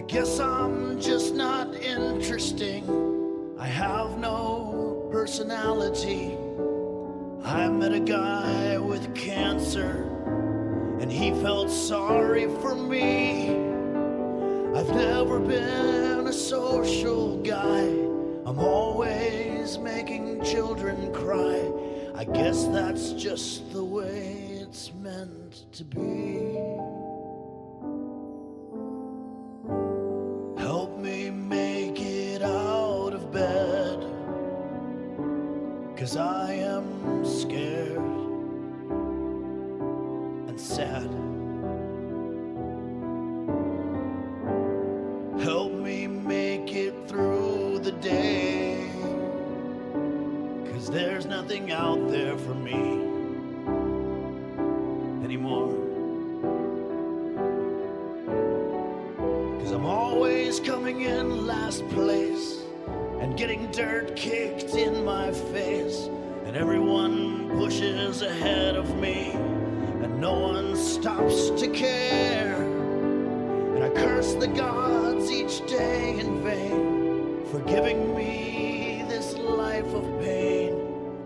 guess I'm just not interesting. I have no personality. I met a guy with cancer, and he felt sorry for me. I've never been a social guy. I'm always making children cry. I guess that's just the way it's meant to be. Help me make it out of bed, 'cause I am scared and sad. Help me make it through the day, 'cause there's nothing out there for me anymore. 'Cause I'm always coming in last place and getting dirt kicked in my face, and everyone pushes ahead of me and no one stops to care. And I curse the gods each day in vain for giving me this life of pain,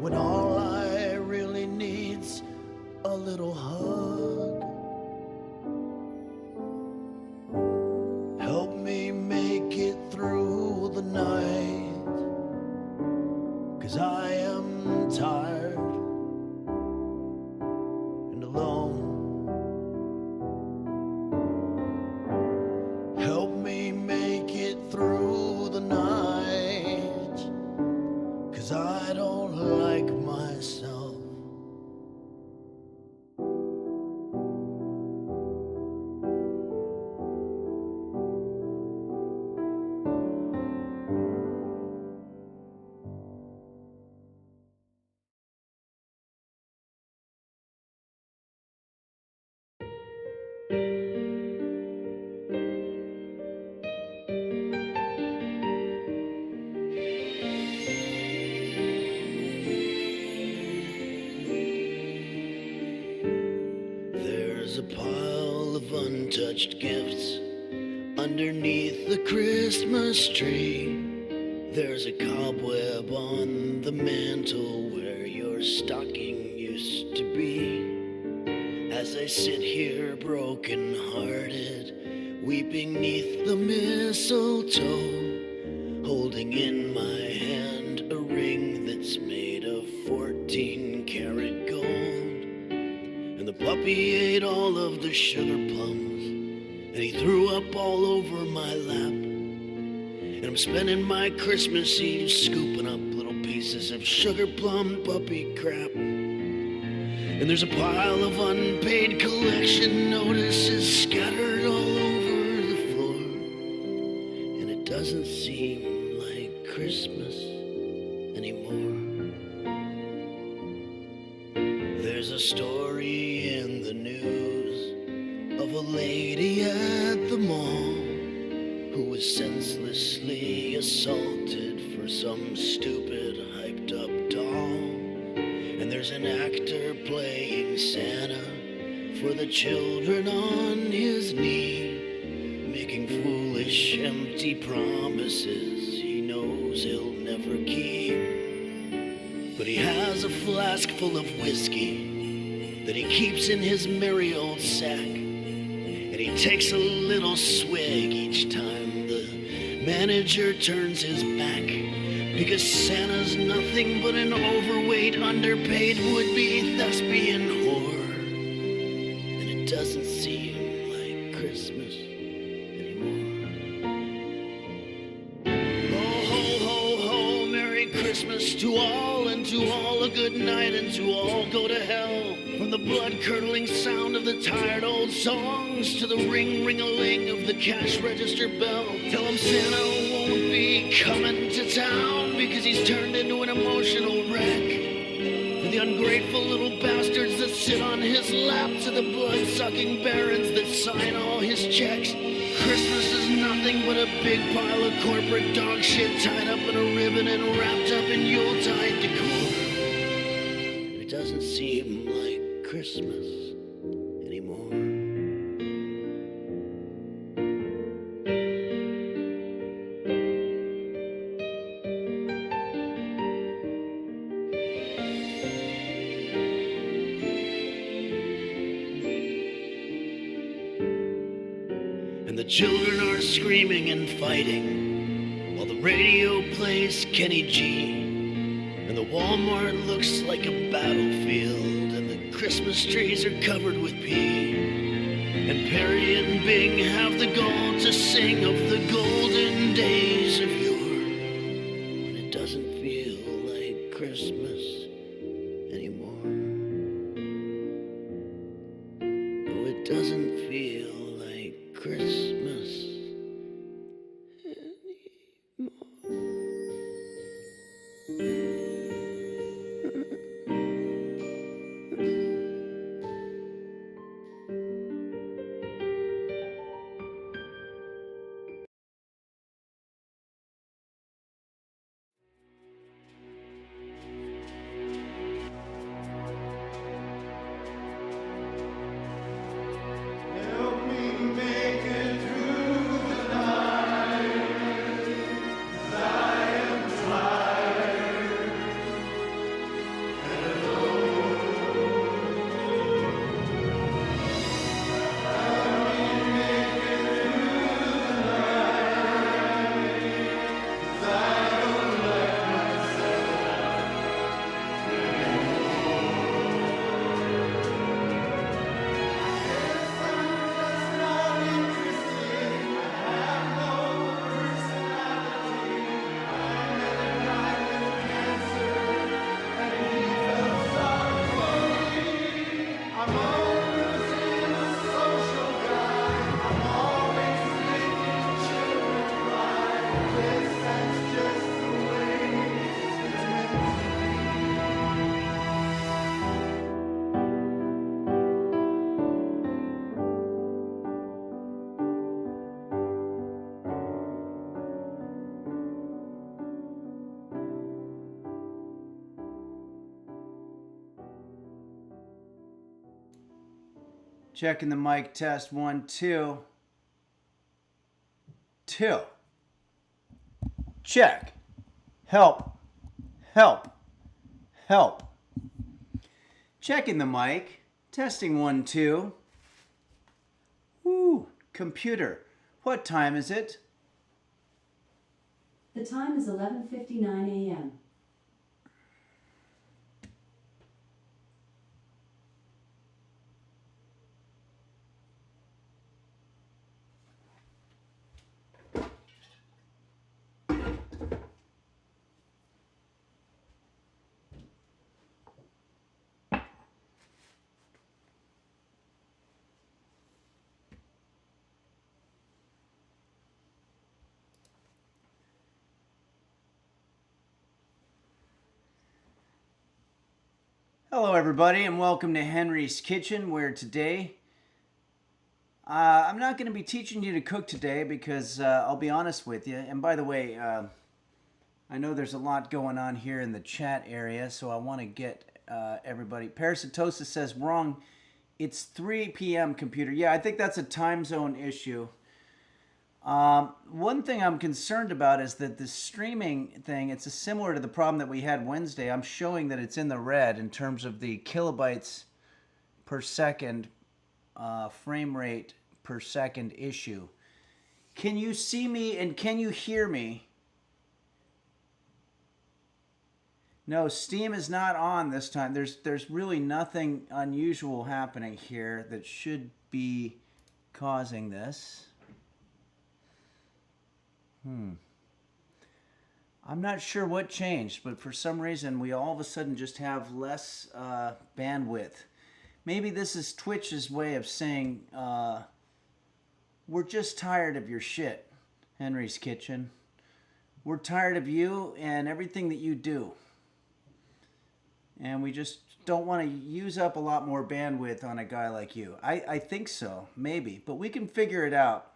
when all I really need's a little hug. Help me make it through the night, 'cause I am tired and alone. Help me make it through the night, 'cause I don't like myself. There's a pile of untouched gifts underneath the Christmas tree. There's a cobweb on the mantle where your stocking used to be. As I sit here broken-hearted, weeping 'neath the mistletoe, holding in my hand a ring that's made of 14-karat gold. And the puppy ate all of the sugar plums, and he threw up all over my lap. And I'm spending my Christmas Eve scooping up little pieces of sugar plum puppy crap. And there's a pile of unpaid collection notices scattered all over the floor, and it doesn't seem like Christmas anymore. There's a story in the news of a lady at the mall who was senselessly assaulted for some stupid hyped up doll. And there's an actor playing Santa for the children on his knee, making foolish empty promises he knows he'll never keep. But he has a flask full of whiskey that he keeps in his merry old sack, and he takes a little swig each time the manager turns his back, because Santa's nothing but an overweight, underpaid would-be thespian whore, and it doesn't seem like Christmas anymore. Ho, ho, ho, ho, Merry Christmas to all, and to all a good night, and to all go to hell. From the blood-curdling sound of the tired old songs to the ring-ring-a-ling of the cash register bell, tell him Santa won't be coming to town because he's turned into an emotional wreck. For the ungrateful little bastards that sit on his lap, to the blood-sucking barons that sign all his checks, Christmas is nothing but a big pile of corporate dog shit tied up in a ribbon and wrapped up in Yuletide decor. It doesn't seem like Christmas anymore. the children are screaming and fighting while the radio plays Kenny G. And the Walmart looks like a battlefield, and the Christmas trees are covered with pee. And Perry and Bing have the gall to sing of the golden days of yore, when it doesn't feel like Christmas anymore. No, it doesn't feel like Christmas anymore. Checking the mic test, 1, 2. 2. Check. Help. Help. Help. Checking the mic. Testing 1, 2. Woo. Computer. What time is it? The time is 11:59 a.m. Hello everybody and welcome to Henry's Kitchen, where today I'm not going to be teaching you to cook today because I'll be honest with you. And by the way, I know there's a lot going on here in the chat area, so I want to get everybody. Parasitosis says wrong. It's 3 p.m. computer. Yeah, I think that's a time zone issue. One thing I'm concerned about is that the streaming thing, it's similar to the problem that we had Wednesday. I'm showing that it's in the red in terms of the kilobytes per second, frame rate per second issue. Can you see me and can you hear me? No, Steam is not on this time. There's really nothing unusual happening here that should be causing this. I'm not sure what changed, but for some reason we all of a sudden just have less bandwidth. Maybe this is Twitch's way of saying we're just tired of your shit, Henry's Kitchen. We're tired of you and everything that you do. And we just don't want to use up a lot more bandwidth on a guy like you. I think so, maybe, but we can figure it out.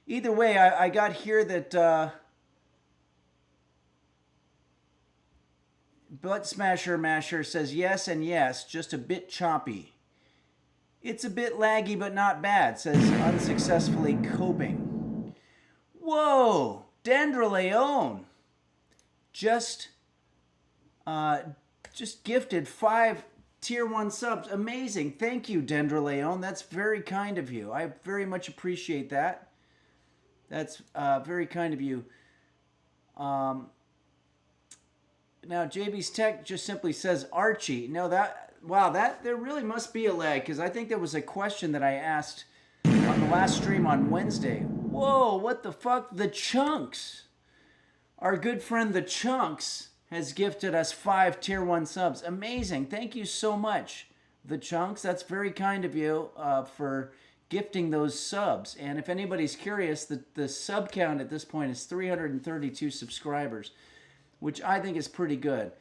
Either way, I got here that Butt Smasher Masher says yes and yes, just a bit choppy. It's a bit laggy but not bad, says unsuccessfully coping. Whoa, Dendraleon just gifted 5 tier 1 subs. Amazing. Thank you, Dendraleon. That's very kind of you. I very much appreciate that. That's very kind of you. Um, Now, JB's Tech just simply says Archie. No, that there really must be a lag, because I think there was a question that I asked on the last stream on Wednesday. Whoa, what the fuck? The Chunks. Our good friend The Chunks has gifted us 5 Tier 1 subs. Amazing. Thank you so much, The Chunks. That's very kind of you for gifting those subs. And if anybody's curious, the sub count at this point is 332 subscribers, which I think is pretty good.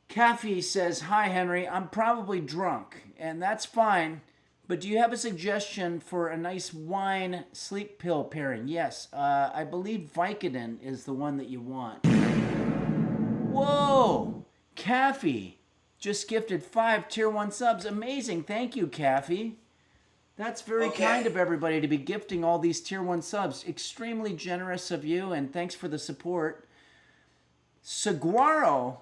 Kathy says, "Hi, Henry. I'm probably drunk, and that's fine, but do you have a suggestion for a nice wine sleep pill pairing?" Yes, I believe Vicodin is the one that you want. Whoa! Kathy just gifted 5 Tier 1 subs. Amazing. Thank you, Kathy. That's very kind of everybody to be gifting all these Tier 1 subs. Extremely generous of you, and thanks for the support. Saguaro,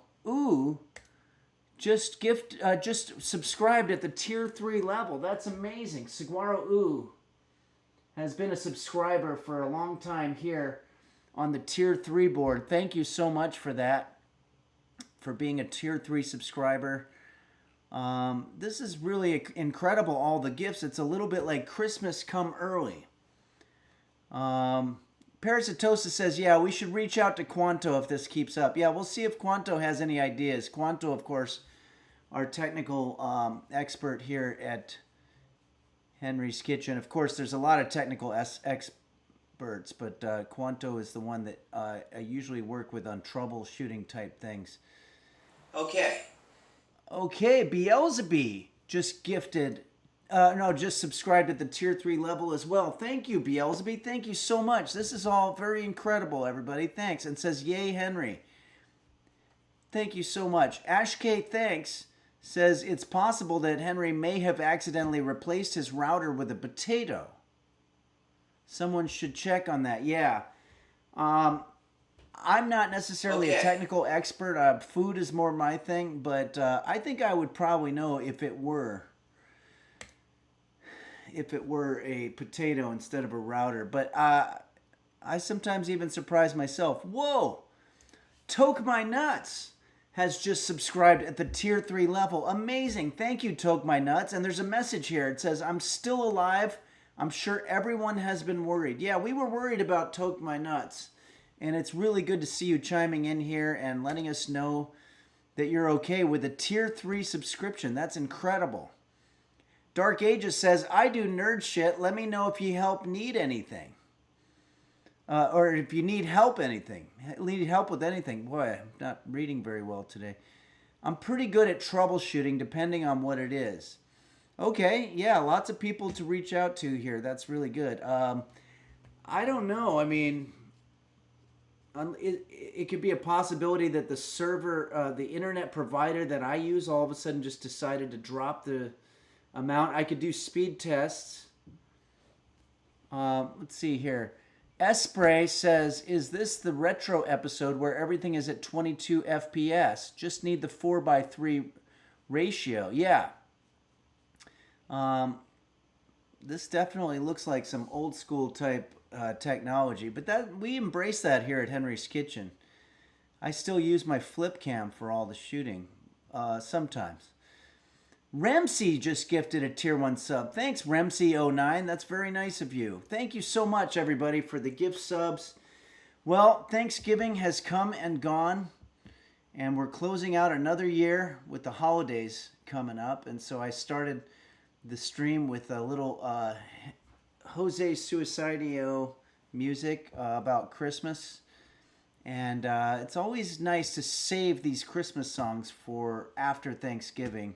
just subscribed at the Tier 3 level. That's amazing. Saguaro, has been a subscriber for a long time here on the Tier 3 board. Thank you so much for that, for being a Tier 3 subscriber. This is really incredible, all the gifts. It's a little bit like Christmas come early. Parasitosa says, yeah, we should reach out to Quanto if this keeps up. Yeah, we'll see if Quanto has any ideas. Quanto, of course, our technical expert here at Henry's Kitchen. Of course, there's a lot of technical experts, but Quanto is the one that I usually work with on troubleshooting type things. Okay, Beelzebub just gifted... just subscribed at the Tier 3 level as well. Thank you, Beelzebub. Thank you so much. This is all very incredible, everybody. Thanks. And says, yay, Henry. Thank you so much. Ash K, thanks, says it's possible that Henry may have accidentally replaced his router with a potato. Someone should check on that. Yeah. I'm not necessarily a technical expert. Food is more my thing, but I think I would probably know if it were a potato instead of a router. But I sometimes even surprise myself. Whoa! Toke My Nuts has just subscribed at the Tier 3 level. Amazing. Thank you, Toke My Nuts. And there's a message here. It says, I'm still alive. I'm sure everyone has been worried. Yeah, we were worried about Toke My Nuts. And it's really good to see you chiming in here and letting us know that you're okay with a Tier 3 subscription. That's incredible. Dark Ages says, I do nerd shit. Let me know if you need anything. Or if you need help with anything. Boy, I'm not reading very well today. I'm pretty good at troubleshooting depending on what it is. Okay, yeah, lots of people to reach out to here. That's really good. I don't know. I mean, it could be a possibility that the server, the internet provider that I use all of a sudden just decided to drop the amount. I could do speed tests. Let's see here. Espray says, is this the retro episode where everything is at 22 FPS? Just need the 4:3 ratio. Yeah. This definitely looks like some old school type technology, but that we embrace that here at Henry's Kitchen. I still use my flip cam for all the shooting sometimes. Remsey just gifted a Tier 1 sub. Thanks, Remsey09. That's very nice of you. Thank you so much, everybody, for the gift subs. Well, Thanksgiving has come and gone, and we're closing out another year with the holidays coming up. And so I started the stream with a little Jose Suicidio music about Christmas. And it's always nice to save these Christmas songs for after Thanksgiving,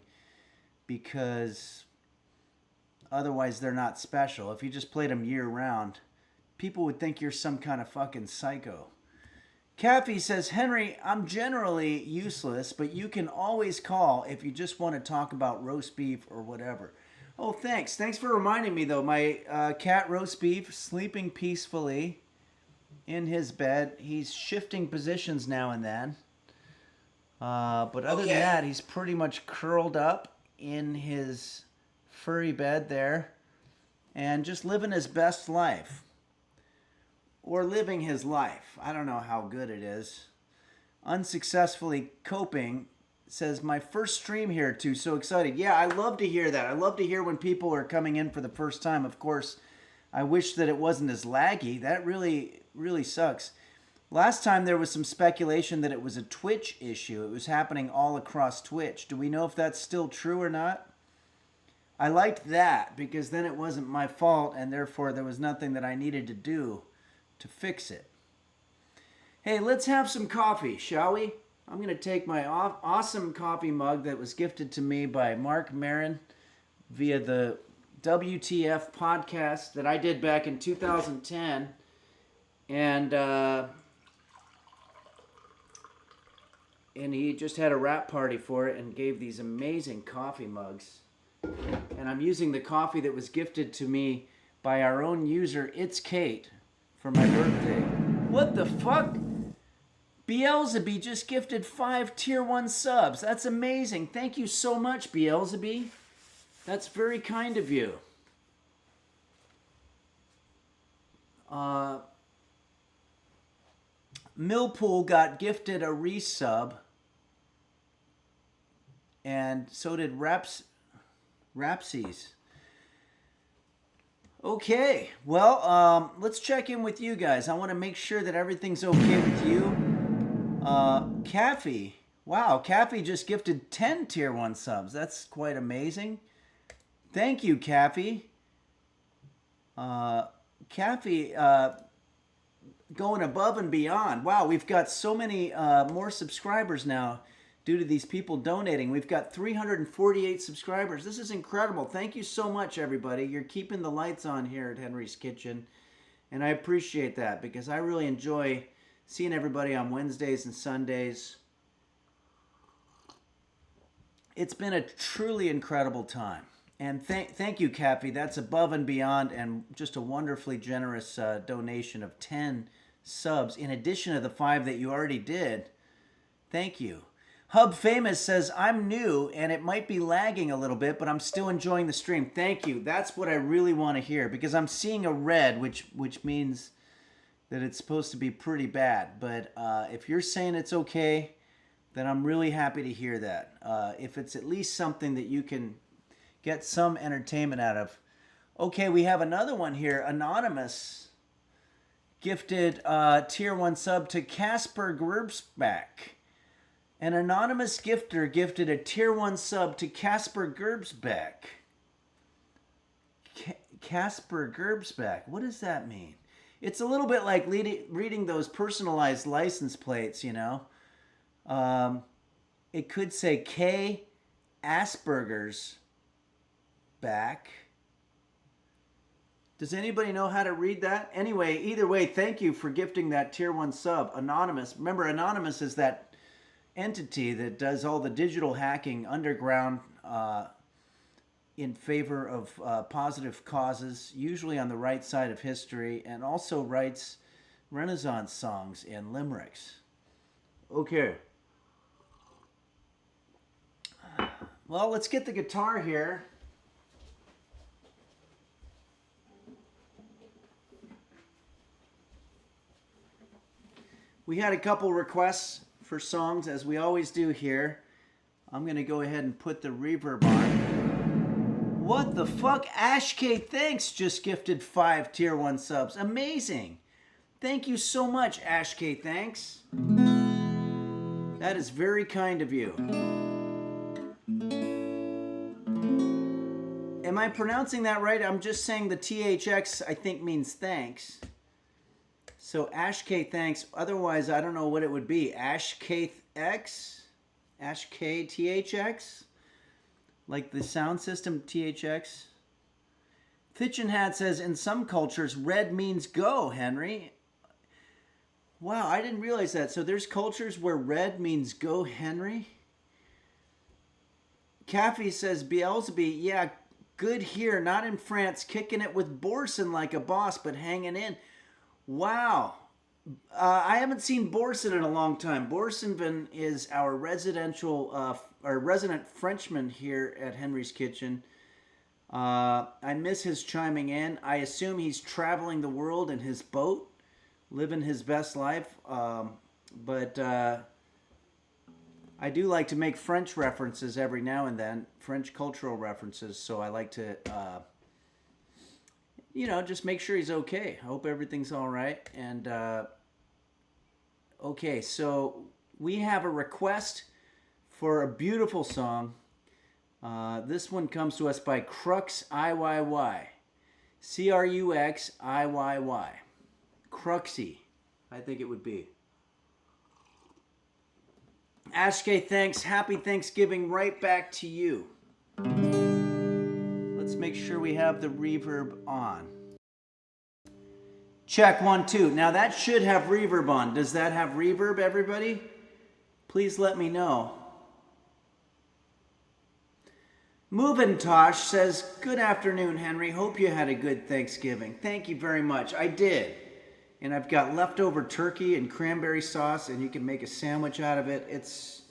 because otherwise they're not special. If you just played them year round, people would think you're some kind of fucking psycho. Kathy says, Henry, I'm generally useless, but you can always call if you just want to talk about roast beef or whatever. Oh, thanks. Thanks for reminding me, though. My cat, Roast Beef, sleeping peacefully in his bed. He's shifting positions now and then. But other than that, he's pretty much curled up in his furry bed there and just living his best life. or living his life. I don't know how good it is. Unsuccessfully coping says, my first stream here too, so excited. Yeah, I love to hear that. I love to hear when people are coming in for the first time. Of course, I wish that it wasn't as laggy. That really, really sucks. Last time there was some speculation that it was a Twitch issue. It was happening all across Twitch. Do we know if that's still true or not? I liked that because then it wasn't my fault and therefore there was nothing that I needed to do to fix it. Hey, let's have some coffee, shall we? I'm going to take my awesome coffee mug that was gifted to me by Mark Marin via the WTF podcast that I did back in 2010. And he just had a wrap party for it and gave these amazing coffee mugs. And I'm using the coffee that was gifted to me by our own user, It's Kate, for my birthday. What the fuck? Beelzebub just gifted 5 tier 1 subs. That's amazing. Thank you so much, Beelzebub. That's very kind of you. Millpool got gifted a resub. And so did Rapsies. Okay, well, let's check in with you guys. I want to make sure that everything's okay with you. Caffey. Wow, Caffey just gifted 10 tier 1 subs. That's quite amazing. Thank you, Caffey. Caffey, going above and beyond. Wow, we've got so many more subscribers now due to these people donating. We've got 348 subscribers. This is incredible. Thank you so much, everybody. You're keeping the lights on here at Henry's Kitchen, and I appreciate that because I really enjoy seeing everybody on Wednesdays and Sundays. It's been a truly incredible time. And thank you, Cappy. That's above and beyond and just a wonderfully generous donation of 10 subs in addition to the 5 that you already did. Thank you. Hub Famous says, I'm new and it might be lagging a little bit, but I'm still enjoying the stream. Thank you. That's what I really want to hear because I'm seeing a red, which means that it's supposed to be pretty bad. But if you're saying it's okay, then I'm really happy to hear that. If it's at least something that you can get some entertainment out of. Okay, we have another one here. Anonymous gifted tier 1 sub to Casper Gerbsback. An anonymous gifter gifted a tier 1 sub to Casper Gerbsback. Casper Gerbsback. What does that mean? It's a little bit like reading those personalized license plates, you know. It could say K. Asperger's back. Does anybody know how to read that? Anyway, either way, thank you for gifting that tier 1 sub. Anonymous. Remember, Anonymous is that entity that does all the digital hacking underground in favor of positive causes, usually on the right side of history, and also writes Renaissance songs and limericks. Okay. Well, let's get the guitar here. We had a couple requests for songs, as we always do here. I'm going to go ahead and put the reverb on. What the fuck? Ash K, thanks, just gifted 5 tier 1 subs. Amazing. Thank you so much, Ash K, thanks. That is very kind of you. Am I pronouncing that right? I'm just saying the THX, I think, means thanks. So Ash K, thanks. Otherwise, I don't know what it would be. Ash K X? Ash K THX? Like the sound system THX? Fitchin Hat says, in some cultures, red means go, Henry. Wow, I didn't realize that. So there's cultures where red means go, Henry? Caffey says, Beelzebub, yeah, good here. Not in France. Kicking it with Borson like a boss, but hanging in. Wow. I haven't seen Borson in a long time. Borson is our resident Frenchman here at Henry's Kitchen. I miss his chiming in. I assume he's traveling the world in his boat living his best life. But I do like to make French references every now and then, French cultural references. So I like to, just make sure he's okay. I hope everything's all right. And okay, so we have a request for a beautiful song. This one comes to us by Crux IYY. Cruxiyy. Cruxy, I think it would be. Ashke, thanks. Happy Thanksgiving right back to you. Let's make sure we have the reverb on. Check 1, 2. Now that should have reverb on. Does that have reverb, everybody? Please let me know. Movintosh says, good afternoon, Henry. Hope you had a good Thanksgiving. Thank you very much. I did. And I've got leftover turkey and cranberry sauce, and you can make a sandwich out of it. It's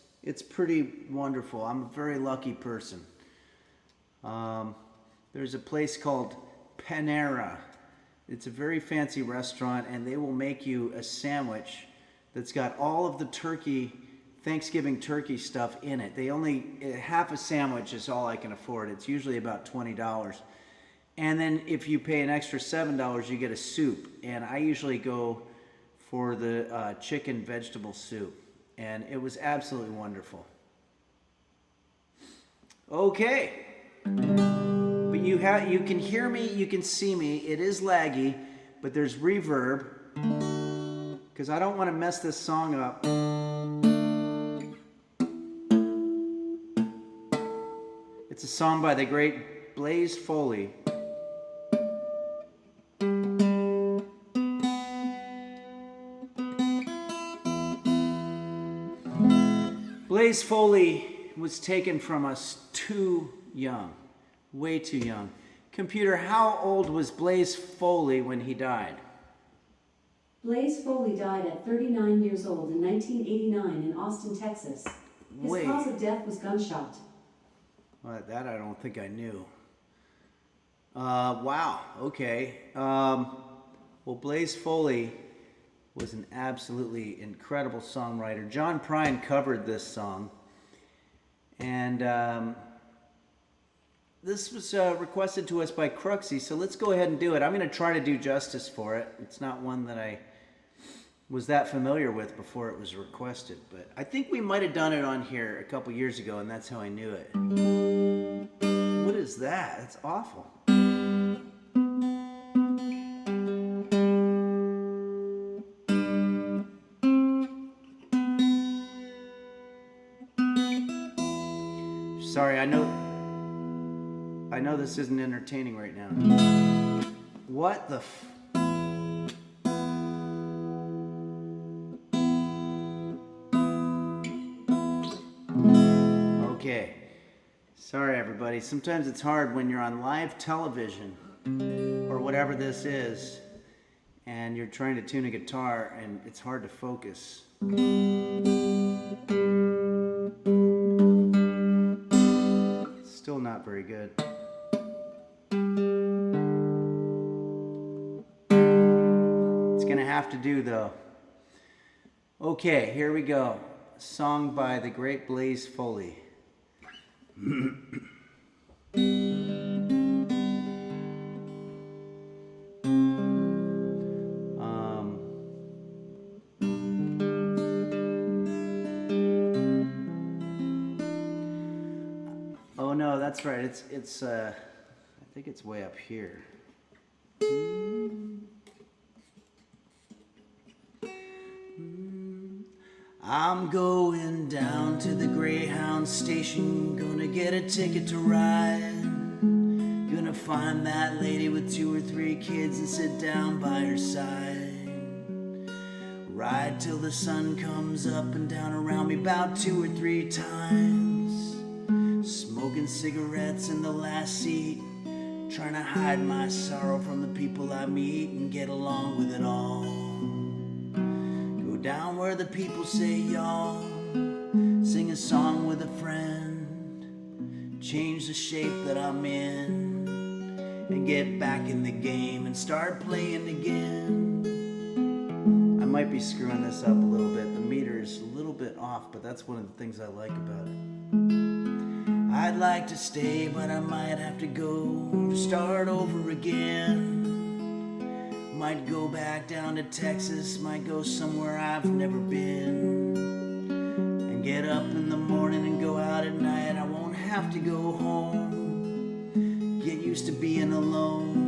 pretty wonderful. I'm a very lucky person. There's a place called Panera. It's a very fancy restaurant, and they will make you a sandwich that's got all of the Thanksgiving turkey stuff in it. Half a sandwich is all I can afford. It's usually about $20. And then if you pay an extra $7, you get a soup. And I usually go for the chicken vegetable soup. And it was absolutely wonderful. Okay. But you can hear me, you can see me. It is laggy, but there's reverb. Because I don't want to mess this song up. It's a song by the great Blaze Foley. Blaze Foley was taken from us too young, way too young. Computer, how old was Blaze Foley when he died? Blaze Foley died at 39 years old in 1989 in Austin, Texas. His cause of death was gunshot. Well, that I don't think I knew. Wow, okay. Well, Blaze Foley was an absolutely incredible songwriter. John Prine covered this song. And this was requested to us by Cruxy, so let's go ahead and do it. I'm going to try to do justice for it. It's not one that I was that familiar with before it was requested, but I think we might have done it on here a couple years ago, and that's how I knew it. What is that? That's awful. Sorry, I know this isn't entertaining right now. What the Okay. Sorry, everybody. Sometimes it's hard when you're on live television or whatever this is and you're trying to tune a guitar and it's hard to focus. Still not very good. It's gonna have to do though. Okay, here we go. A song by the great Blaze Foley. Oh no, that's right. It's I think it's way up here. I'm going down to the Greyhound station, gonna get a ticket to ride. Gonna find that lady with 2 or 3 kids and sit down by her side. Ride till the sun comes up and down around me about 2 or 3 times. Smoking cigarettes in the last seat, trying to hide my sorrow from the people I meet and get along with it all. Down where the people say y'all, sing a song with a friend, change the shape that I'm in, and get back in the game and start playing again. might be screwing this up a little bit. The meter is a little bit off, but that's one of the things I like about it. I'd like to stay, but I might have to go to start over again. Might go back down to Texas, might go somewhere I've never been. And get up in the morning and go out at night. I won't have to go home. Get used to being alone.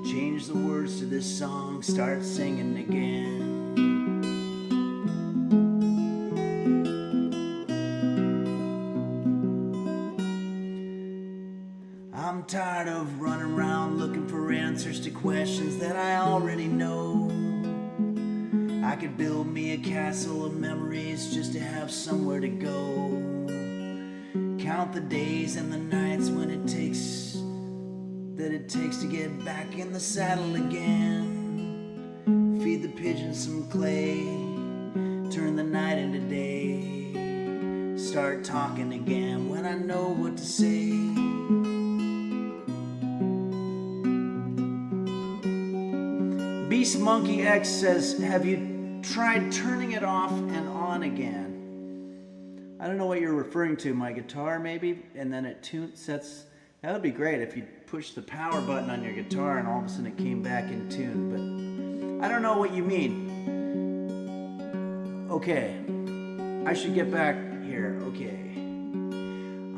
Change the words to this song, start singing again. I'm tired of running around looking for answers to questions that I already know. I could build me a castle of memories just to have somewhere to go. Count the days and the nights when it takes to get back in the saddle again. Feed the pigeons some clay, turn the night into day. Start talking again when I know what to say. Beast Monkey X says, have you tried turning it off and on again? I don't know what you're referring to, my guitar maybe, and then it sets. That would be great if you push the power button on your guitar and all of a sudden it came back in tune, but I don't know what you mean. Okay, I should get back here. Okay.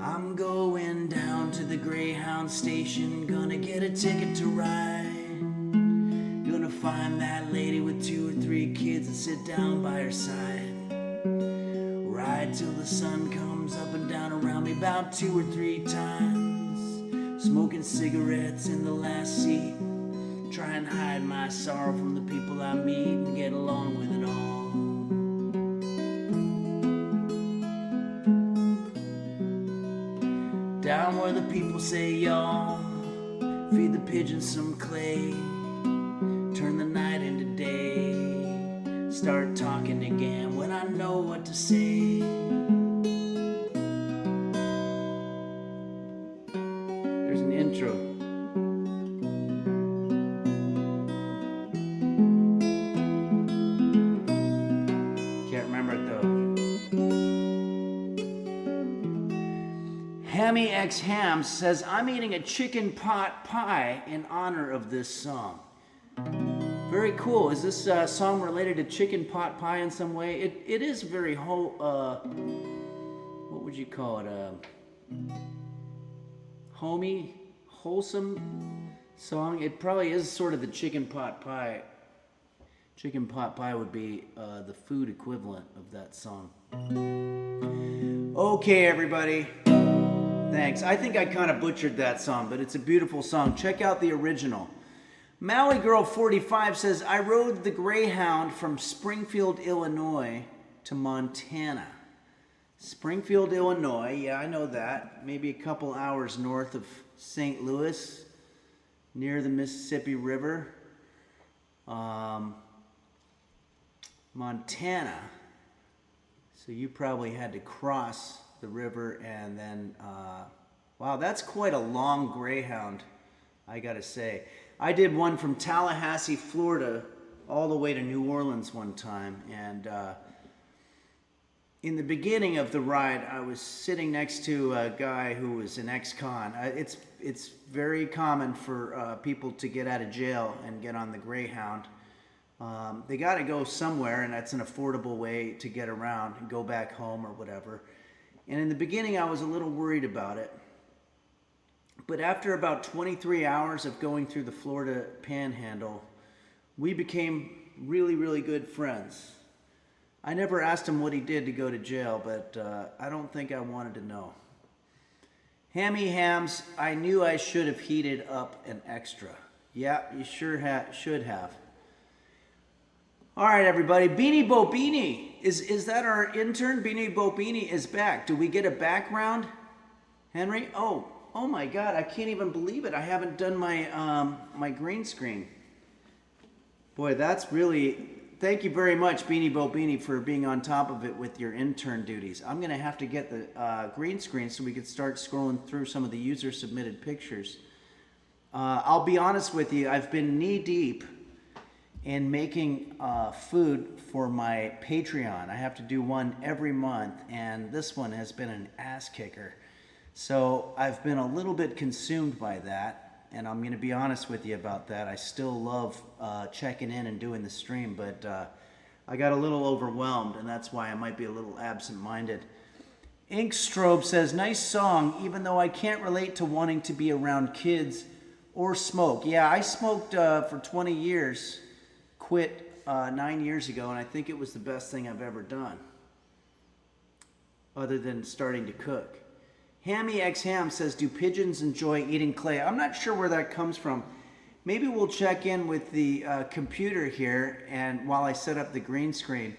I'm going down to the Greyhound station, gonna get a ticket to ride. Gonna find that lady with 2 or 3 kids and sit down by her side. Ride till the sun comes up and down around me about 2 or 3 times. Smoking cigarettes in the last seat. Try and hide my sorrow from the people I meet and get along with it all. Down where the people say y'all, feed the pigeons some clay. Turn the night into day. Start talking again when I know what to say. There's an intro. Can't remember it though. Hammy X Ham says, I'm eating a chicken pot pie in honor of this song. Very cool. Is this song related to chicken pot pie in some way? It is very what would you call it? Homey, wholesome song. It probably is sort of the chicken pot pie. Chicken pot pie would be the food equivalent of that song. Okay, everybody. Thanks. I think I kind of butchered that song, but it's a beautiful song. Check out the original. Maui Girl 45 says, I rode the Greyhound from Springfield, Illinois to Montana. Springfield, Illinois, yeah, I know that. Maybe a couple hours north of St. Louis, near the Mississippi River. Montana. So you probably had to cross the river and then, wow, that's quite a long Greyhound, I gotta say. I did one from Tallahassee, Florida, all the way to New Orleans one time, and in the beginning of the ride, I was sitting next to a guy who was an ex-con. It's very common for people to get out of jail and get on the Greyhound. They got to go somewhere, and that's an affordable way to get around and go back home or whatever. And in the beginning, I was a little worried about it. But after about 23 hours of going through the Florida Panhandle, we became really, really good friends. I never asked him what he did to go to jail, but I don't think I wanted to know. Hammy Hams, I knew I should have heated up an extra. Yeah, you sure should have. All right, everybody. Beanie Bo Beanie. Is that our intern? Beanie Bo Beanie is back. Do we get a background, Henry? Oh my God, I can't even believe it. I haven't done my my green screen. Boy, that's really, thank you very much, Beanie Bo Beanie, for being on top of it with your intern duties. I'm gonna have to get the green screen so we can start scrolling through some of the user submitted pictures. I'll be honest with you, I've been knee deep in making food for my Patreon. I have to do one every month, and this one has been an ass kicker. So I've been a little bit consumed by that, and I'm going to be honest with you about that. I still love checking in and doing the stream, but I got a little overwhelmed, and that's why I might be a little absent-minded. Inkstrobe says, nice song, even though I can't relate to wanting to be around kids or smoke. Yeah, I smoked for 20 years, quit 9 years ago, and I think it was the best thing I've ever done, other than starting to cook. Hammy X Ham says, do pigeons enjoy eating clay? I'm not sure where that comes from. Maybe we'll check in with the computer here, and while I set up the green screen.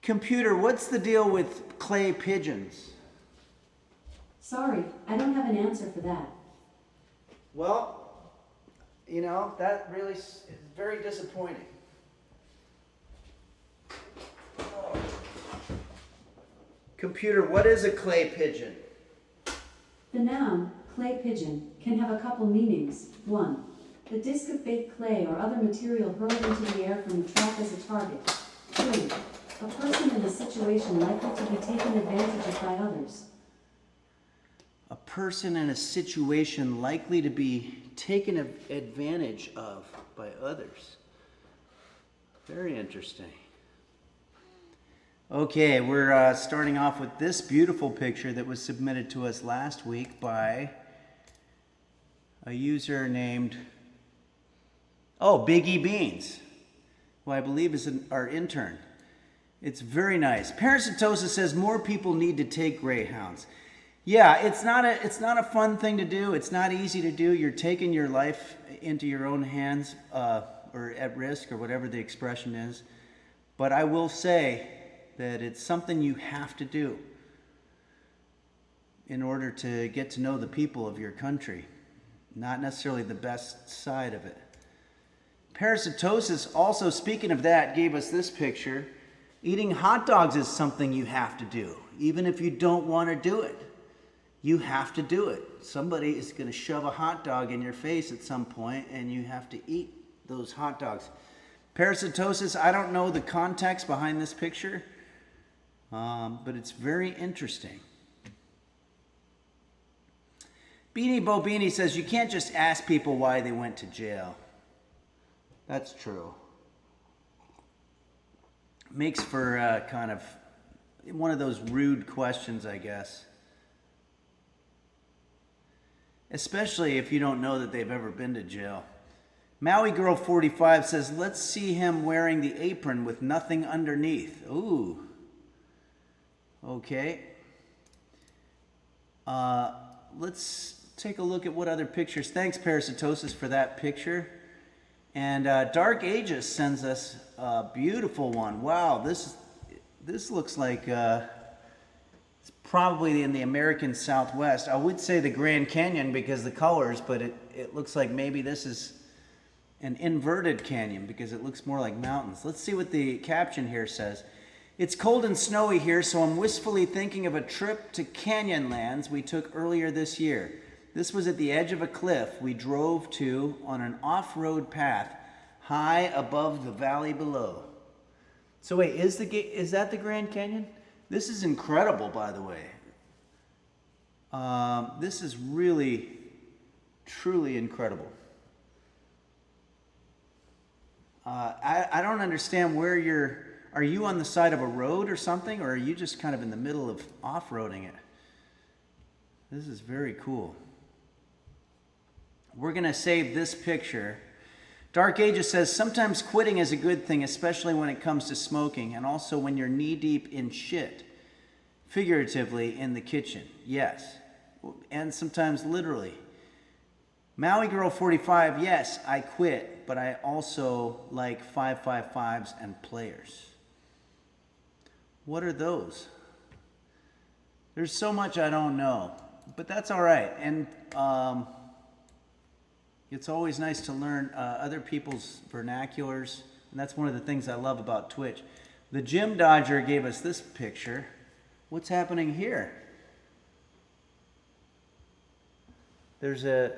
Computer, what's the deal with clay pigeons? Sorry, I don't have an answer for that. Well, you know, that really is very disappointing. Oh. Computer, what is a clay pigeon? The noun, clay pigeon, can have a couple meanings. 1. The disc of baked clay or other material hurled into the air from a trap as a target. 2. A person in a situation likely to be taken advantage of by others. A person in a situation likely to be taken advantage of by others. Very interesting. Okay, we're starting off with this beautiful picture that was submitted to us last week by a user named, Biggie Beans, who I believe is our intern. It's very nice. Parasitosis says more people need to take greyhounds. Yeah, it's not a fun thing to do. It's not easy to do. You're taking your life into your own hands, or at risk, or whatever the expression is. But I will say that it's something you have to do in order to get to know the people of your country, not necessarily the best side of it. Parasitosis, also speaking of that, gave us this picture. Eating hot dogs is something you have to do, even if you don't want to do it. You have to do it. Somebody is going to shove a hot dog in your face at some point, and you have to eat those hot dogs. Parasitosis, I don't know the context behind this picture, but it's very interesting. Beanie Bo Beanie says, you can't just ask people why they went to jail. That's true. Makes for kind of one of those rude questions, I guess. Especially if you don't know that they've ever been to jail. Maui Girl 45 says, let's see him wearing the apron with nothing underneath. Ooh. Okay. Let's take a look at what other pictures. Thanks, Parasitosis, for that picture. And Dark Ages sends us a beautiful one. Wow, this looks like it's probably in the American Southwest. I would say the Grand Canyon because of the colors, but it looks like maybe this is an inverted canyon because it looks more like mountains. Let's see what the caption here says. It's cold and snowy here, so I'm wistfully thinking of a trip to Canyonlands we took earlier this year. This was at the edge of a cliff we drove to on an off-road path high above the valley below. So wait, is that the Grand Canyon? This is incredible, by the way. This is really, truly incredible. I don't understand where are you on the side of a road or something, or are you just kind of in the middle of off-roading it? This is very cool. We're going to save this picture. Dark Ages says, sometimes quitting is a good thing, especially when it comes to smoking, and also when you're knee-deep in shit, figuratively in the kitchen. Yes, and sometimes literally. Maui Girl 45, yes, I quit, but I also like 555s and players. What are those? There's so much I don't know, but that's all right. And it's always nice to learn other people's vernaculars, and that's one of the things I love about Twitch. The Gym Dodger gave us this picture. What's happening here? There's a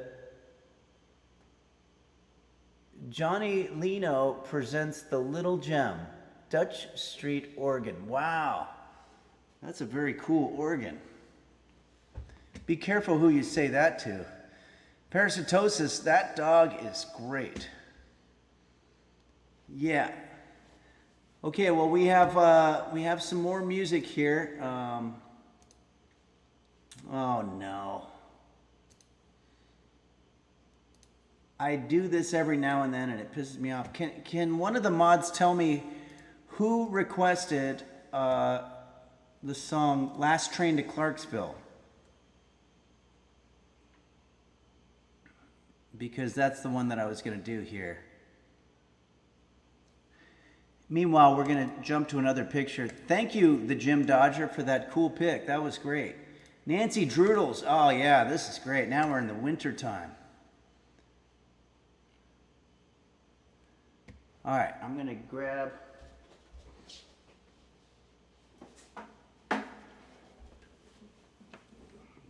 Johnny Leno presents The Little Gem, Dutch Street organ. Wow, that's a very cool organ. Be careful who you say that to. Parasitosis, that dog is great. Yeah. Okay, well we have some more music here. Oh no. I do this every now and then and it pisses me off. Can one of the mods tell me who requested the song Last Train to Clarksville? Because that's the one that I was going to do here. Meanwhile, we're going to jump to another picture. Thank you, the Jim Dodger, for that cool pic. That was great. Nancy Droodles. Oh, yeah, this is great. Now we're in the winter time. All right, I'm going to grab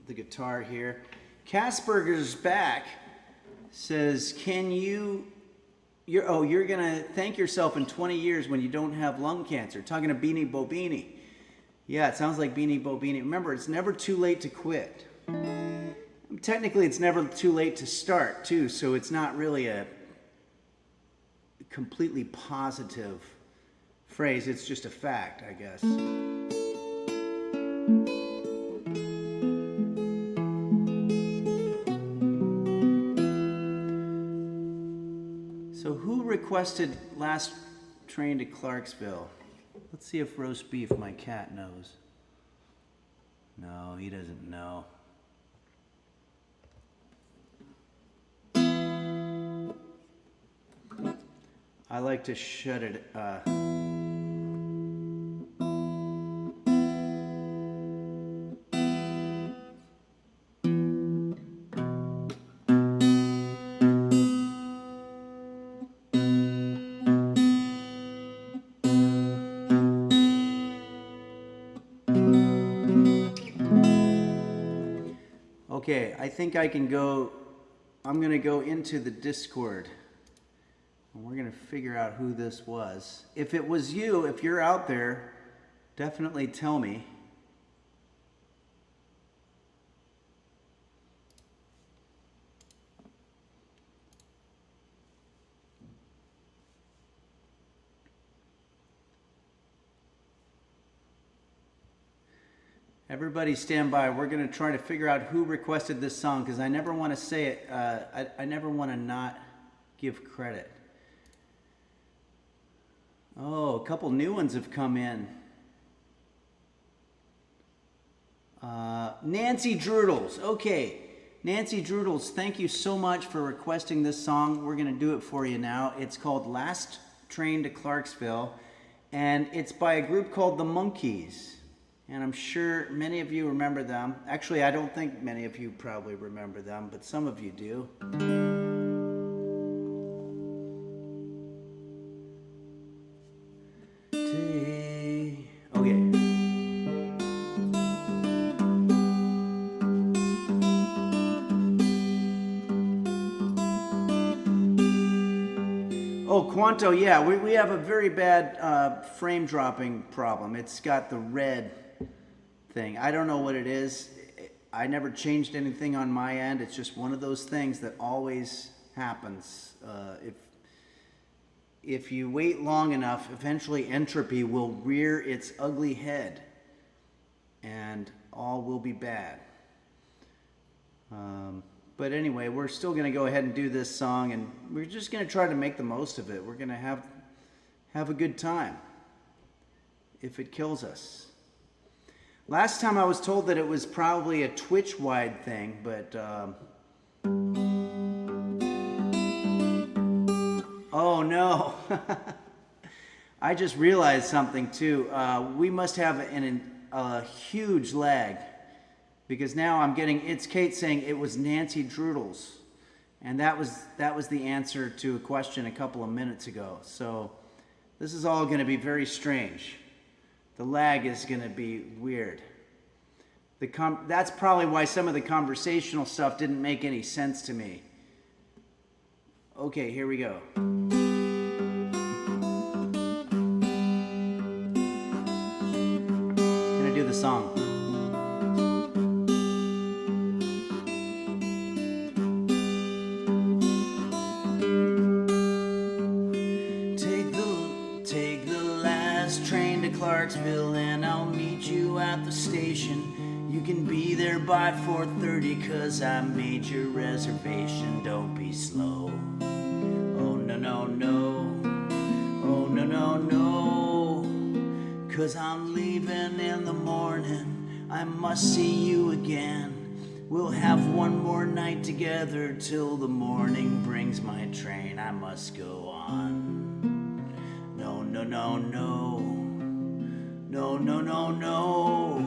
the guitar here. Casperger's back. Says, can you're gonna thank yourself in 20 years when you don't have lung cancer. Talking to Beanie Bobini. Yeah, it sounds like Beanie Bobini. Remember, it's never too late to quit. Technically, it's never too late to start, too, so it's not really a completely positive phrase. It's just a fact, I guess. So who requested Last Train to Clarksville? Let's see if roast beef, my cat, knows. No, he doesn't know. I like to shut it. Okay, I think I can go. I'm going to go into the Discord. And we're going to figure out who this was. If it was you, if you're out there, definitely tell me. Everybody stand by. We're going to try to figure out who requested this song because I never want to say it. I never want to not give credit. Oh, a couple new ones have come in. Nancy Droodles. Okay. Nancy Droodles, thank you so much for requesting this song. We're going to do it for you now. It's called Last Train to Clarksville, and it's by a group called the Monkees. And I'm sure many of you remember them. Actually, I don't think many of you probably remember them, but some of you do. Okay. Oh, Quanto, yeah, we have a very bad frame dropping problem. It's got the red thing. I don't know what it is. I never changed anything on my end. It's just one of those things that always happens. If you wait long enough, eventually entropy will rear its ugly head and all will be bad. But anyway, we're still going to go ahead and do this song, and we're just going to try to make the most of it. We're going to have a good time if it kills us. Last time I was told that it was probably a Twitch-wide thing, but oh no. I just realized something too. We must have a huge lag. Because now I'm getting It's Kate saying it was Nancy Droodles. And that was the answer to a question a couple of minutes ago. So this is all going to be very strange. The lag is going to be weird. That's probably why some of the conversational stuff didn't make any sense to me. Okay, here we go. Gonna do the song. Take the last train to Clarksville and I'll meet you at the station. You can be there by 4:30 cause I made your reservation. Don't be slow. Oh no no no. Oh no no no. Cause I'm leaving in the morning. I must see you again. We'll have one more night together till the morning brings my train. I must go on. No, no, no, no. No, no, no, no.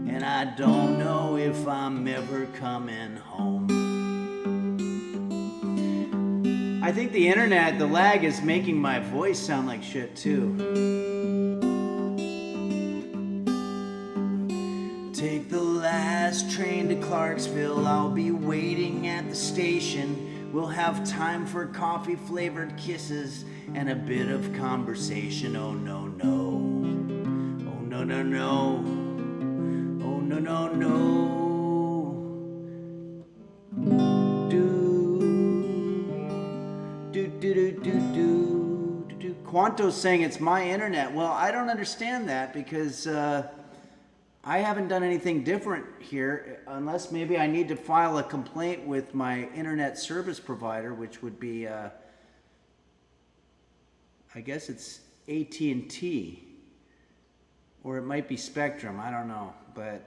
And I don't know if I'm ever coming home. I think the internet, the lag is making my voice sound like shit too. Take the last train to Clarksville. I'll be waiting at the station. We'll have time for coffee-flavored kisses and a bit of conversation. Oh no no. Oh no no no. Oh no no no. Quanto's saying it's my internet. Well, I don't understand that because I haven't done anything different here, unless maybe I need to file a complaint with my internet service provider, which would be, I guess it's AT&T, or it might be Spectrum. I don't know, but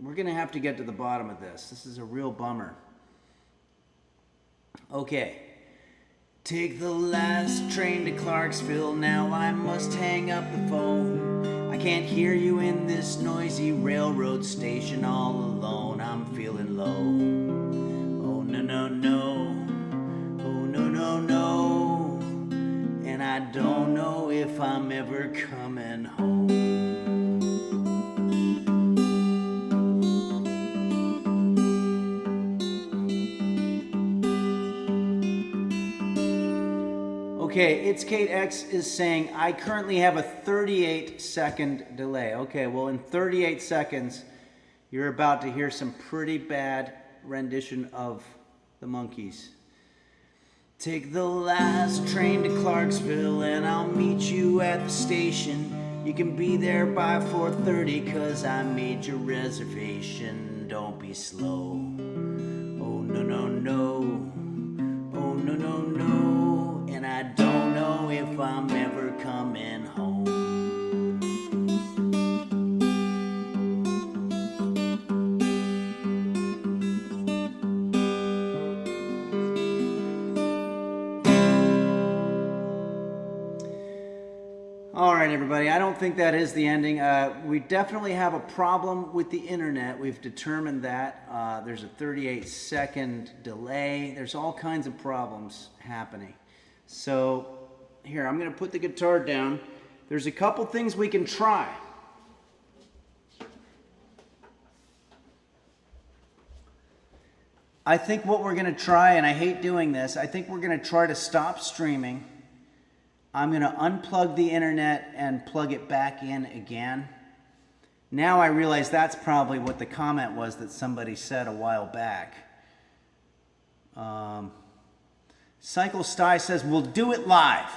we're gonna have to get to the bottom of this. This is a real bummer. Okay. Take the last train to Clarksville. Now I must hang up the phone. I can't hear you in this noisy railroad station all alone. I'm feeling low. Oh no no no. Oh no no no. And I don't know if I'm ever coming home. Okay, It's Kate X is saying, I currently have a 38-second delay. Okay, well in 38 seconds, you're about to hear some pretty bad rendition of the Monkees. Take the last train to Clarksville and I'll meet you at the station. You can be there by 4:30 cause I made your reservation. Don't be slow. Oh no no no. Oh no no no. And I don't know if I'm ever coming home. All right, everybody, I don't think that is the ending. We definitely have a problem with the internet. We've determined that. There's a 38-second delay. There's all kinds of problems happening. So here, I'm going to put the guitar down. There's a couple things we can try. I think what we're going to try, and I hate doing this, I think we're going to try to stop streaming. I'm going to unplug the internet and plug it back in again. Now I realize that's probably what the comment was that somebody said a while back. Cycle Sty says, we'll do it live.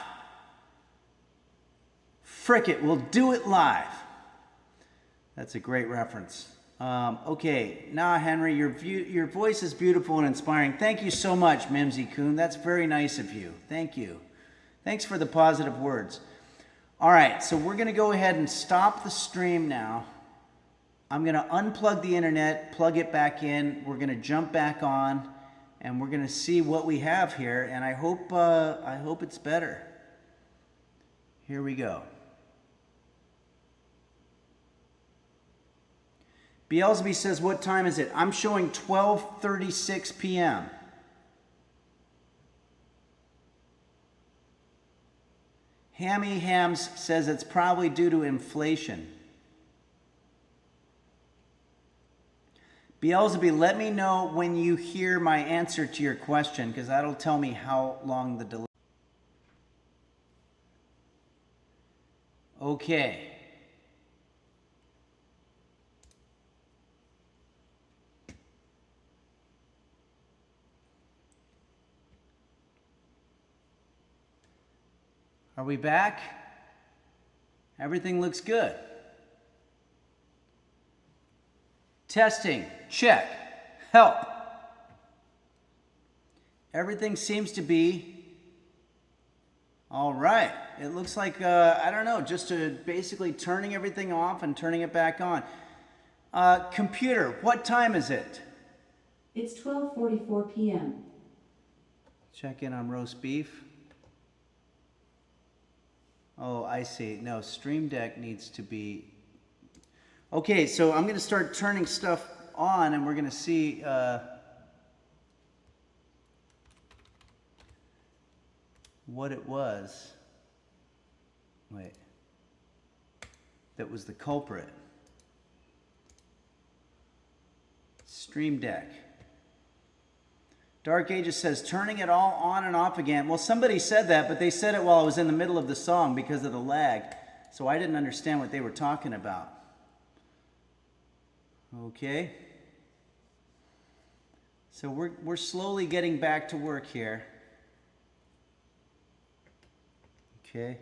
Frick it, we'll do it live. That's a great reference. Okay, now Henry, your voice is beautiful and inspiring. Thank you so much, Mimsy Coon. That's very nice of you. Thank you. Thanks for the positive words. All right, so we're going to go ahead and stop the stream now. I'm going to unplug the internet, plug it back in. We're going to jump back on, and we're going to see what we have here. And I hope it's better. Here we go. Beelsby says, what time is it? I'm showing 12:36 p.m. Hammy Hams says it's probably due to inflation. Beelzebub, let me know when you hear my answer to your question, because that'll tell me how long the delay. Okay. Are we back? Everything looks good. Testing, check. Help. Everything seems to be all right. It looks like, I don't know, just basically turning everything off and turning it back on. Computer, what time is it? It's 12:44 p.m. Check in on roast beef. Oh, I see. No, Stream Deck needs to be... Okay, so I'm going to start turning stuff on, and we're going to see... what it was. Wait. That was the culprit. Stream Deck. Dark Ages says, turning it all on and off again. Well, somebody said that, but they said it while I was in the middle of the song because of the lag. So I didn't understand what they were talking about. Okay. So we're slowly getting back to work here. Okay.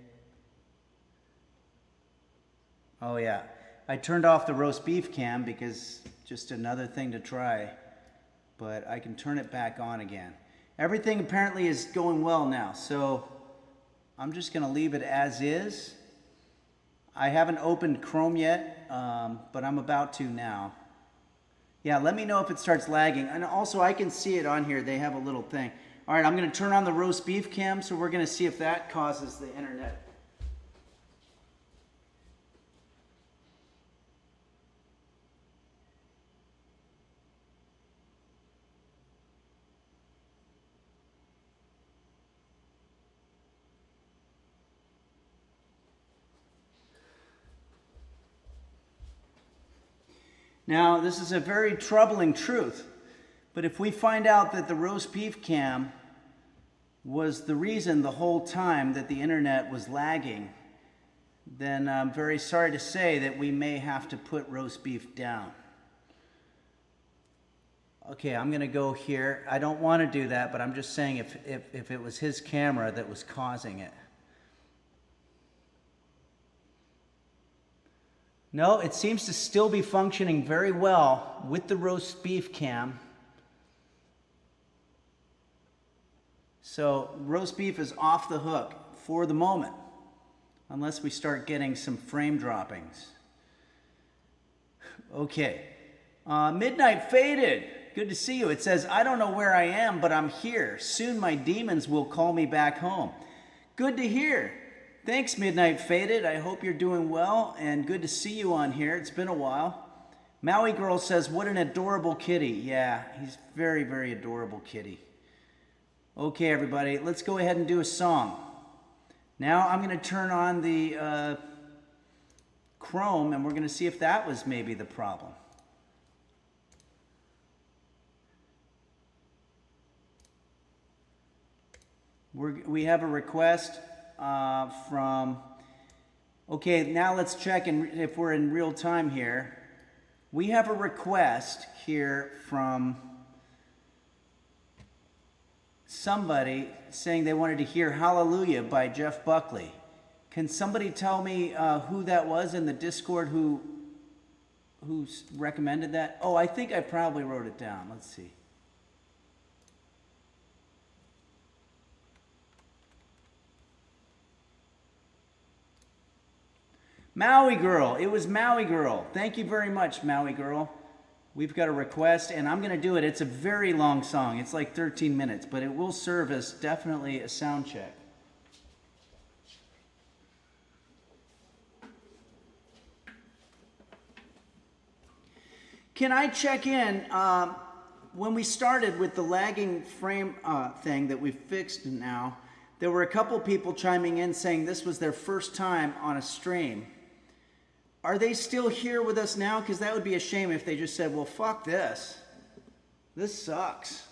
Oh yeah. I turned off the roast beef cam because just another thing to try. But I can turn it back on again. Everything apparently is going well now, so I'm just going to leave it as is. I haven't opened Chrome yet, but I'm about to now. Yeah, let me know if it starts lagging. And also, I can see it on here. They have a little thing. All right, I'm going to turn on the roast beef cam, so we're going to see if that causes the internet. Now, this is a very troubling truth, but if we find out that the roast beef cam was the reason the whole time that the internet was lagging, then I'm very sorry to say that we may have to put roast beef down. Okay, I'm going to go here. I don't want to do that, but I'm just saying if it was his camera that was causing it. No, it seems to still be functioning very well with the roast beef cam. So roast beef is off the hook for the moment, unless we start getting some frame droppings. Okay, Midnight Faded, good to see you. It says, I don't know where I am, but I'm here. Soon my demons will call me back home. Good to hear. Thanks, Midnight Faded. I hope you're doing well, and good to see you on here. It's been a while. Maui Girl says, what an adorable kitty. Yeah, he's very, very adorable kitty. Okay, everybody, let's go ahead and do a song. Now I'm going to turn on the Chrome, and we're going to see if that was maybe the problem. We have a request from... Okay, now let's check if we're in real time here. We have a request here from somebody saying they wanted to hear Hallelujah by Jeff Buckley. Can somebody tell me who that was in the Discord who recommended that? Oh, I think I probably wrote it down. Let's see. Maui Girl. It was Maui Girl. Thank you very much, Maui Girl. We've got a request, and I'm going to do it. It's a very long song. It's like 13 minutes, but it will serve as definitely a sound check. Can I check in? When we started with the lagging frame thing that we've fixed now, there were a couple people chiming in saying this was their first time on a stream. Are they still here with us now? Because that would be a shame if they just said, well, fuck this. This sucks.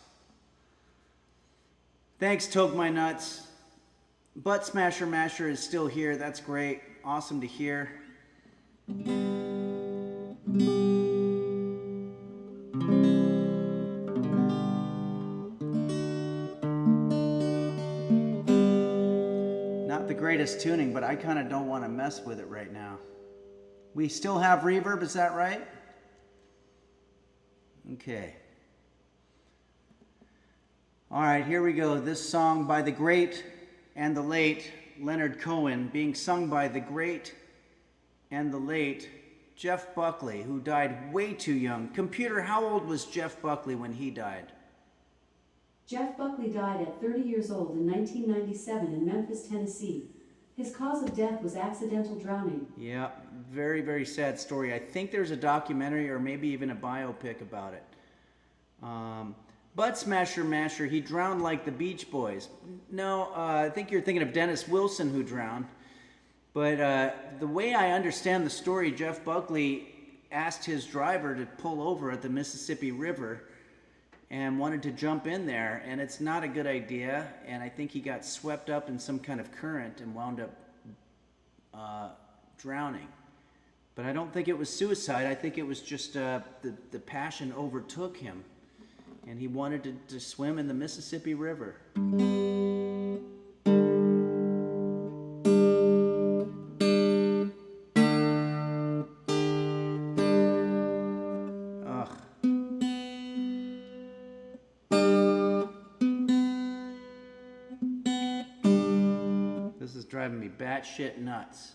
Thanks, Toke My Nuts. Butt Smasher Masher is still here. That's great. Awesome to hear. Not the greatest tuning, but I kind of don't want to mess with it right now. We still have reverb, is that right? Okay. All right, here we go. This song by the great and the late Leonard Cohen, being sung by the great and the late Jeff Buckley, who died way too young. Computer, how old was Jeff Buckley when he died? Jeff Buckley died at 30 years old in 1997 in Memphis, Tennessee. His cause of death was accidental drowning. Yeah, very, very sad story. I think there's a documentary or maybe even a biopic about it. Butt Smasher Masher, he drowned like the Beach Boys. No, I think you're thinking of Dennis Wilson who drowned. But the way I understand the story, Jeff Buckley asked his driver to pull over at the Mississippi River and wanted to jump in there, and it's not a good idea, and I think he got swept up in some kind of current and wound up drowning. But I don't think it was suicide. I think it was just the passion overtook him, and he wanted to swim in the Mississippi River. This is driving me batshit nuts.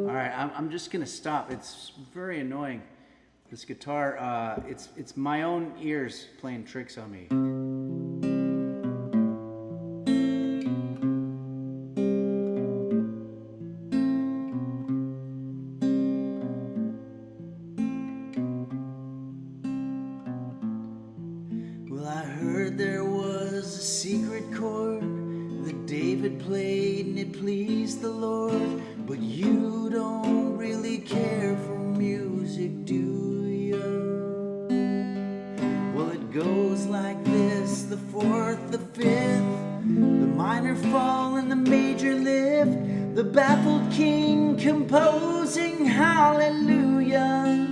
Alright, I'm just gonna stop. It's very annoying. This guitar, it's my own ears playing tricks on me. Well, I heard there was a secret chord that David played and it pleased the Lord. But you don't really care for music, do you? Well, it goes like this: the fourth, the fifth, the minor fall and the major lift, the baffled king composing hallelujah.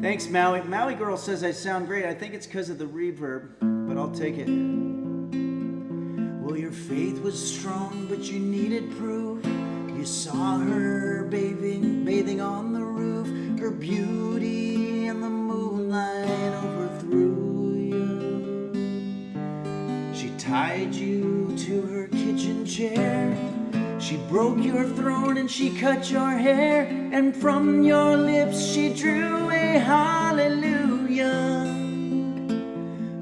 Thanks, Maui. Maui Girl says I sound great. I think it's because of the reverb, but I'll take it. Well, your faith was strong, but you needed proof. You saw her bathing on the roof. Her beauty in the moonlight overthrew you. She tied you to her kitchen chair. She broke your throat and she cut your hair, and from your lips she drew a hallelujah.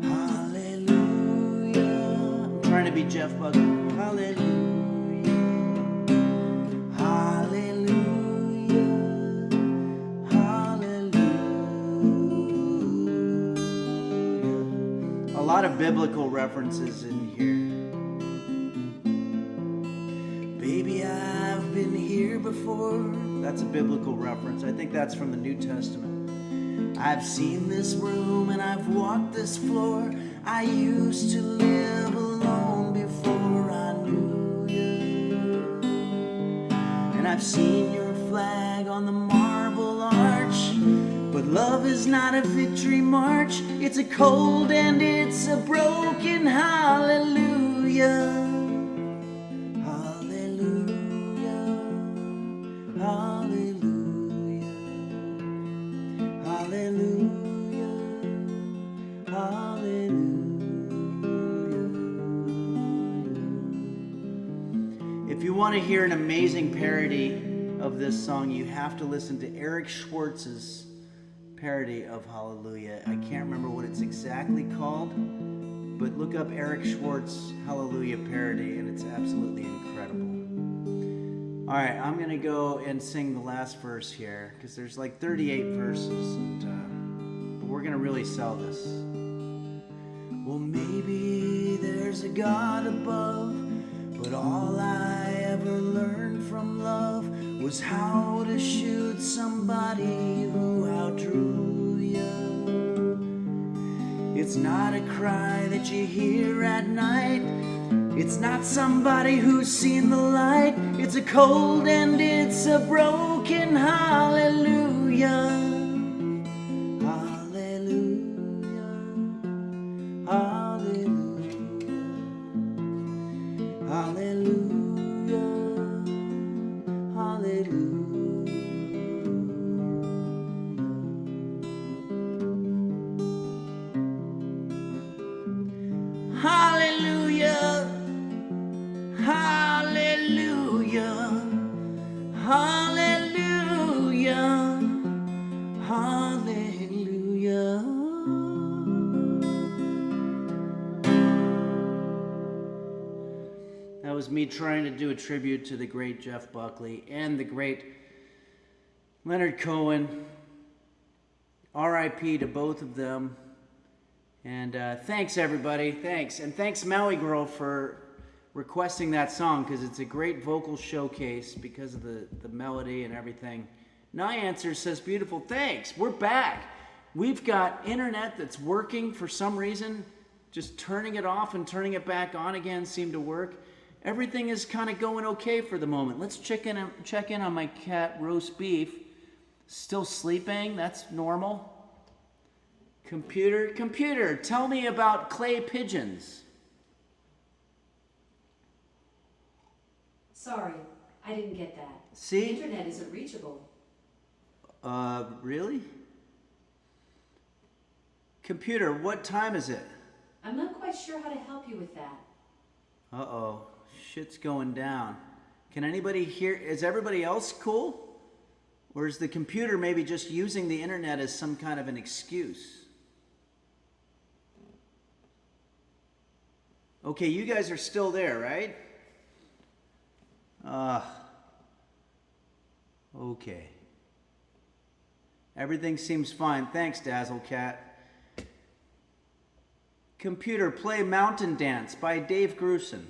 Hallelujah. I'm trying to be Jeff Buckley. Hallelujah. Hallelujah. Hallelujah. A lot of biblical references in here. Baby, I've been here before. That's a biblical reference. I think that's from the New Testament. I've seen this room and I've walked this floor. I used to live alone before I knew you. And I've seen your flag on the marble arch. But love is not a victory march. It's a cold and it's a broken hallelujah. Hallelujah, hallelujah, hallelujah. If you want to hear an amazing parody of this song, you have to listen to Eric Schwartz's parody of Hallelujah. I can't remember what it's exactly called, but look up Eric Schwartz Hallelujah parody, and it's absolutely incredible. All right, I'm going to go and sing the last verse here, because there's like 38 verses, and but we're going to really sell this. Well, maybe there's a God above, but all I ever learned from love was how to shoot somebody who outdrew you. It's not a cry that you hear at night. It's not somebody who's seen the light. It's a cold and it's a broken hallelujah. Hallelujah. Hallelujah. Hallelujah. Hallelujah. Hallelujah. Hallelujah. Hallelujah. Hallelujah. That was me trying to do a tribute to the great Jeff Buckley and the great Leonard Cohen. R.I.P. to both of them. And thanks, everybody. Thanks. And thanks, Maui Girl, for requesting that song, because it's a great vocal showcase because of the melody and everything. Nyanswer says, beautiful. Thanks. We're back. We've got internet that's working for some reason. Just turning it off and turning it back on again seemed to work. Everything is kind of going okay for the moment. Let's check in on my cat, Roast Beef. Still sleeping. That's normal. Computer, tell me about clay pigeons. Sorry, I didn't get that. See? The internet isn't reachable. Really? Computer, what time is it? I'm not quite sure how to help you with that. Uh-oh, shit's going down. Can anybody hear? Is everybody else cool? Or is the computer maybe just using the internet as some kind of an excuse? Okay, you guys are still there, right? Okay. Everything seems fine. Thanks, Dazzlecat. Computer, play Mountain Dance by Dave Grusin.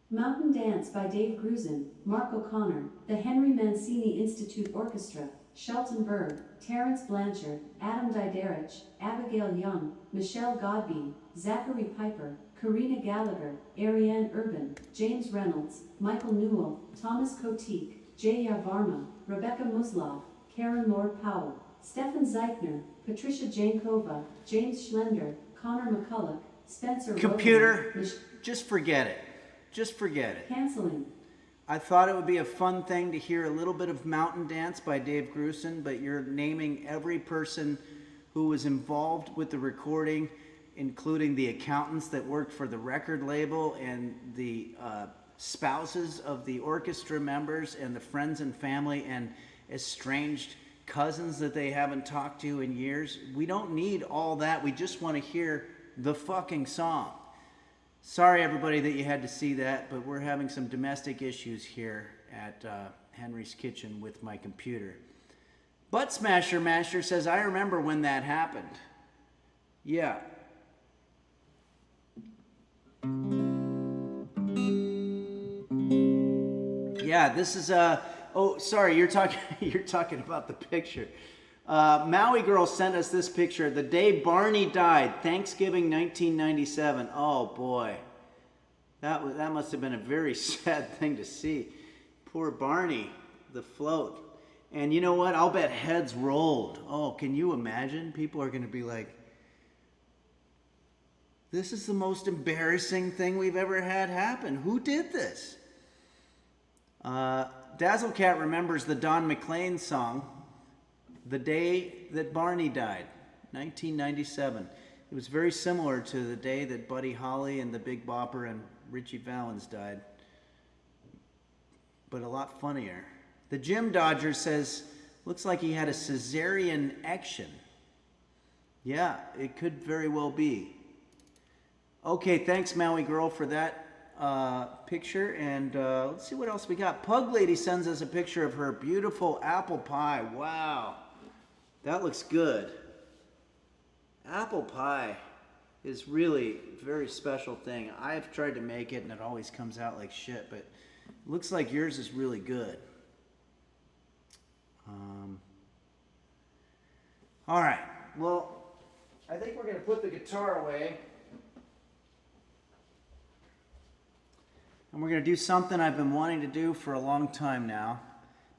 Mountain Dance by Dave Grusin, Mark O'Connor, the Henry Mancini Institute Orchestra, Shelton Berg, Terence Blanchard, Adam Diderich, Abigail Young, Michelle Godbey, Zachary Piper, Karina Gallagher, Ariane Urban, James Reynolds, Michael Newell, Thomas Kotik, J.R. Varma, Rebecca Muslov, Karen Lord Powell, Stefan Zeichner, Patricia Jankova, James Schlender, Connor McCulloch, Spencer Computer, Rowan, just forget it. Just forget it. Canceling. I thought it would be a fun thing to hear a little bit of Mountain Dance by Dave Grusin, but you're naming every person who was involved with the recording, including the accountants that worked for the record label and the spouses of the orchestra members and the friends and family and estranged cousins that they haven't talked to in years. We don't need all that. We just want to hear the fucking song. Sorry, everybody, that you had to see that, but we're having some domestic issues here at Henry's Kitchen with my computer. Butt Smasher Master says, I remember when that happened. Yeah. Yeah, this is oh, sorry, you're talking about the picture. Maui Girl sent us this picture the day Barney died, Thanksgiving 1997. Oh boy, that must have been a very sad thing to see. Poor Barney, the float. And you know what? I'll bet heads rolled. Oh, can you imagine? People are going to be like, this is the most embarrassing thing we've ever had happen. Who did this? Dazzlecat remembers the Don McLean song, The Day That Barney Died, 1997. It was very similar to the day that Buddy Holly and the Big Bopper and Richie Valens died. but a lot funnier. The Gym Dodger says, looks like he had a cesarean action. Yeah, it could very well be. Okay, thanks Maui Girl for that picture. And let's see what else we got. Pug Lady sends us a picture of her beautiful apple pie. Wow, that looks good. Apple pie is really a very special thing. I've tried to make it and it always comes out like shit, but it looks like yours is really good. All right, well, I think we're going to put the guitar away. And we're going to do something I've been wanting to do for a long time now.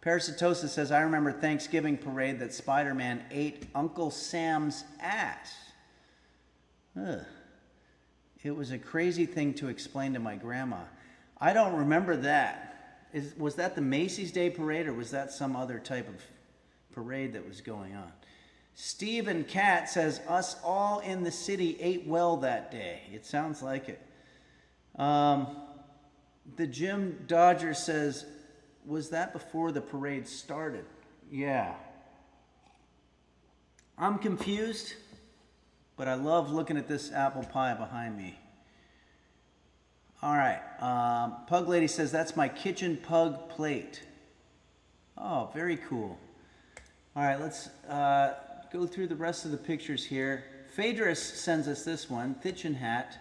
Parasitosis says, I remember Thanksgiving parade that Spider-Man ate Uncle Sam's ass. Ugh. It was a crazy thing to explain to my grandma. I don't remember that. Was that the Macy's Day Parade or was that some other type of parade that was going on? Steve and Kat says, us all in the city ate well that day. It sounds like it. The Gym Dodger says, was that before the parade started? Yeah. I'm confused, but I love looking at this apple pie behind me. All right. Pug Lady says, that's my kitchen pug plate. Oh, very cool. All right, let's go through the rest of the pictures here. Phaedrus sends us this one, Thitchin Hat.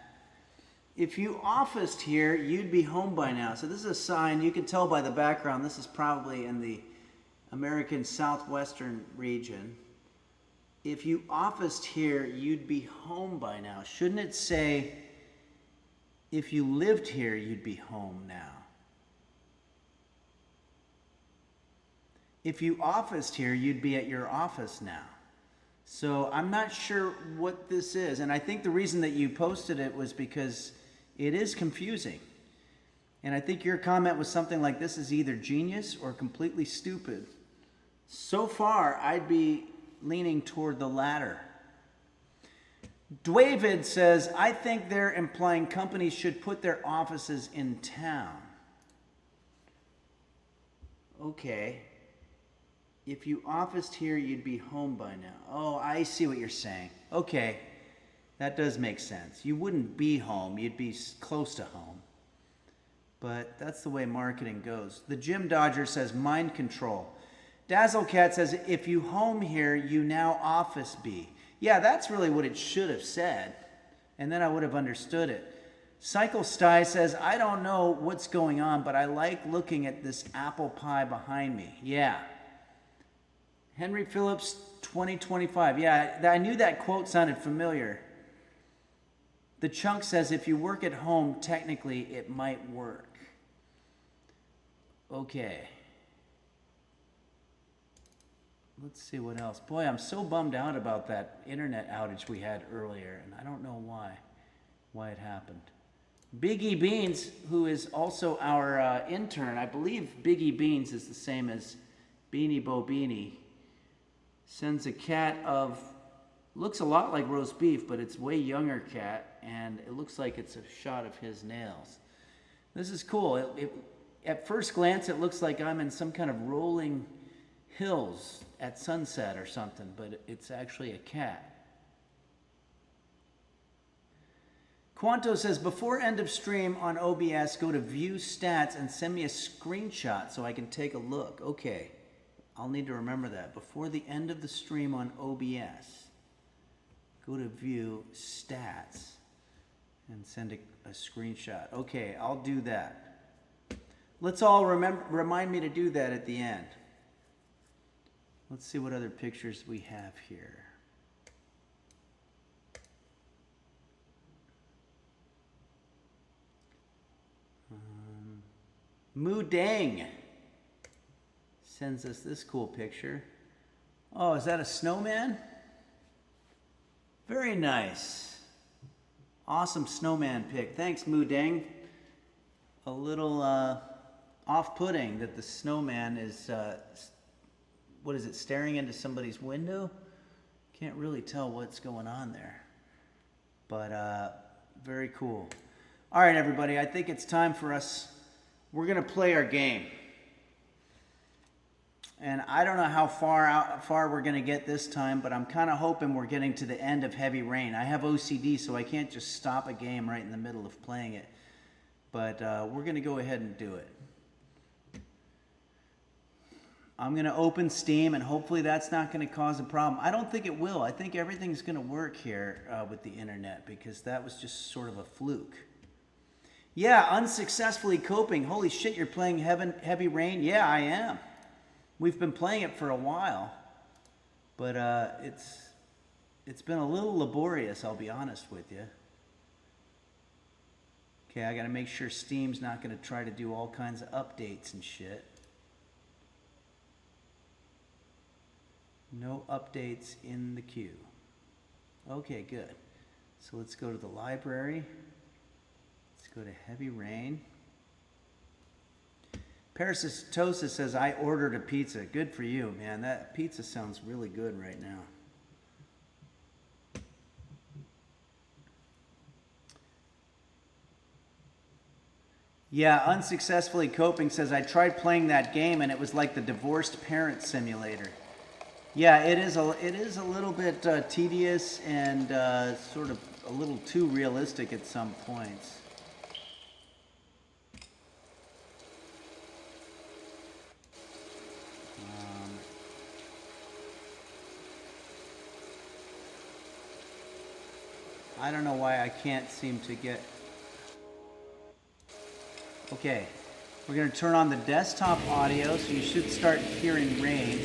If you officed here, you'd be home by now. So this is a sign, you can tell by the background, this is probably in the American southwestern region. If you officed here, you'd be home by now. Shouldn't it say, if you lived here, you'd be home now? If you officed here, you'd be at your office now. So I'm not sure what this is. And I think the reason that you posted it was because it is confusing. And I think your comment was something like, this is either genius or completely stupid. So far, I'd be leaning toward the latter. Dwavid says, I think they're implying companies should put their offices in town. Okay. If you officed here, you'd be home by now. Oh, I see what you're saying. Okay, that does make sense. You wouldn't be home, you'd be close to home. But that's the way marketing goes. The Gym Dodger says, mind control. Dazzlecat says, if you home here, you now office be. Yeah, that's really what it should have said. And then I would have understood it. Cycle Sty says, I don't know what's going on, but I like looking at this apple pie behind me. Yeah. Henry Phillips 2025. Yeah, I knew that quote sounded familiar. The Chunk says, if you work at home, technically it might work. Okay. Let's see what else. Boy, I'm so bummed out about that internet outage we had earlier, and I don't know why it happened. Biggie Beans, who is also our intern, I believe Biggie Beans is the same as Beanie Bo Beanie, sends a cat of, looks a lot like roast beef, but it's way younger cat, and it looks like it's a shot of his nails. This is cool. At first glance, it looks like I'm in some kind of rolling hills at sunset or something, but it's actually a cat. Quanto says, before end of stream on OBS, go to view stats and send me a screenshot so I can take a look. Okay. I'll need to remember that. Before the end of the stream on OBS, go to view stats and send a screenshot. Okay, I'll do that. Let's all remind me to do that at the end. Let's see what other pictures we have here. Moo Dang sends us this cool picture. Oh, is that a snowman? Very nice. Awesome snowman pic. Thanks, Moo Dang. A little off-putting that the snowman is, what is it, staring into somebody's window? Can't really tell what's going on there. But very cool. All right, everybody, I think it's time for us. We're going to play our game. And I don't know how far we're going to get this time, but I'm kind of hoping we're getting to the end of Heavy Rain. I have OCD, so I can't just stop a game right in the middle of playing it. But we're going to go ahead and do it. I'm going to open Steam, and hopefully that's not going to cause a problem. I don't think it will. I think everything's going to work here with the internet, because that was just sort of a fluke. Yeah, unsuccessfully coping. Holy shit, you're playing Heavy Rain? Yeah, I am. We've been playing it for a while, but it's been a little laborious, I'll be honest with you. Okay, I gotta make sure Steam's not gonna try to do all kinds of updates and shit. No updates in the queue. Okay, good. So let's go to the library. Let's go to Heavy Rain. Parasitosis says, I ordered a pizza. Good for you, man. That pizza sounds really good right now. Yeah, unsuccessfully coping says, I tried playing that game and it was like the divorced parent simulator. Yeah, it is a little bit tedious and sort of a little too realistic at some points. I don't know why I can't seem to get... Okay, we're going to turn on the desktop audio, so you should start hearing rain.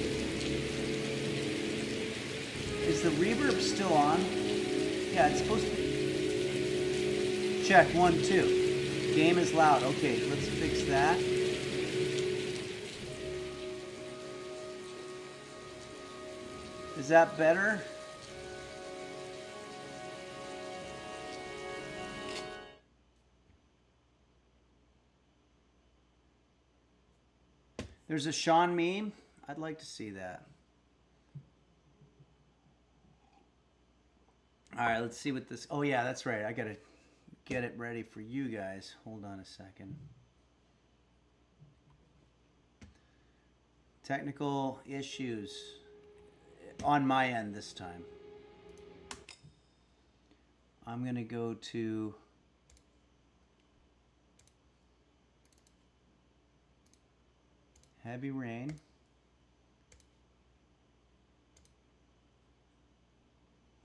Is the reverb still on? Yeah, it's supposed to... Check, 1, 2. Game is loud. Okay, let's fix that. Is that better? There's a Sean meme. I'd like to see that. All right, let's see what this... Oh, yeah, that's right. I got to get it ready for you guys. Hold on a second. Technical issues on my end this time. I'm going to go to... Heavy Rain.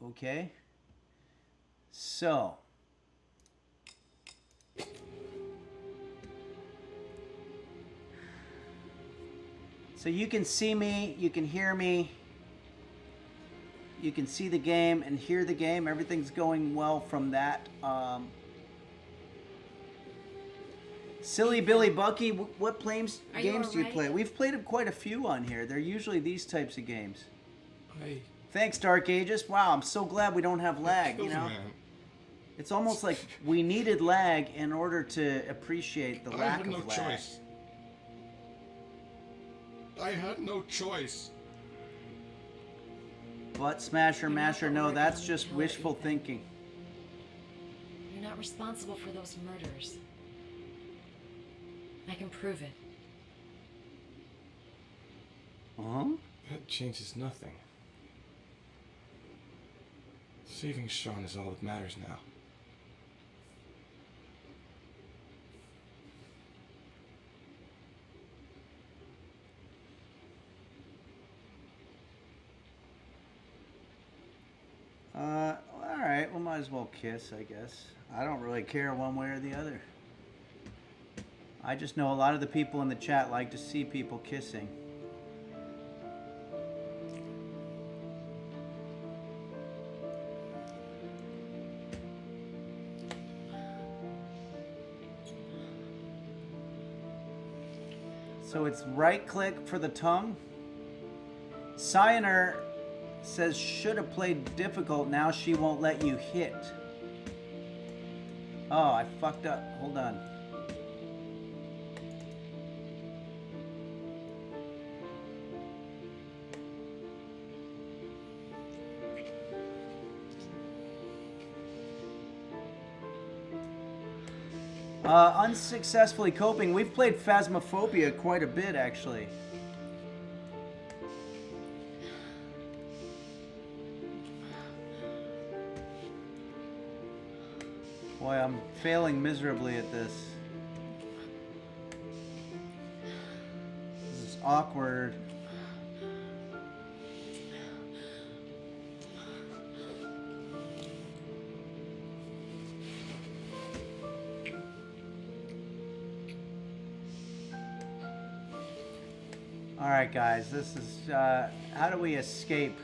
Okay. So. So you can see me, you can hear me, you can see the game and hear the game. Everything's going well from that. Silly Billy Bucky, what games do you play? We've played quite a few on here. They're usually these types of games. Thanks, Dark Ages. Wow, I'm so glad we don't have lag, you know? It's almost like we needed lag in order to appreciate the lack of lag. I had no choice. I had no choice. Butt Smasher Masher, no, that's just wishful thinking. You're not responsible for those murders. I can prove it. Huh? That changes nothing. Saving Sean is all that matters now. Alright, we might as well kiss, I guess. I don't really care one way or the other. I just know a lot of the people in the chat like to see people kissing. So it's right click for the tongue. Cyanar says should have played difficult, now she won't let you hit. Oh, I fucked up. Hold on. Unsuccessfully coping. We've played Phasmophobia quite a bit, actually. Boy, I'm failing miserably at this. This is awkward. Alright guys, this is, how do we escape?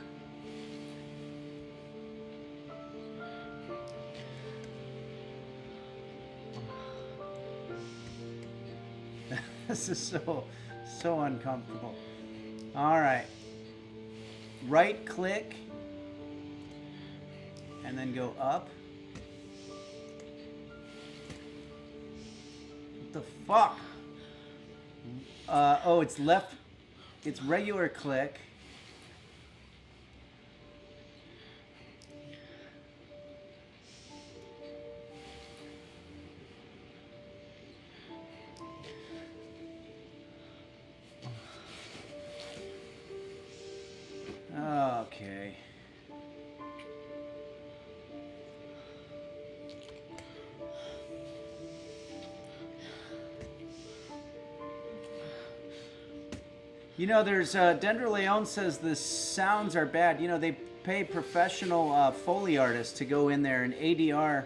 This is so uncomfortable. Alright. Right click. And then go up. What the fuck? Oh, it's left. It's regular click. Okay. You know, there's Dendroleon says the sounds are bad. You know, they pay professional Foley artists to go in there, and ADR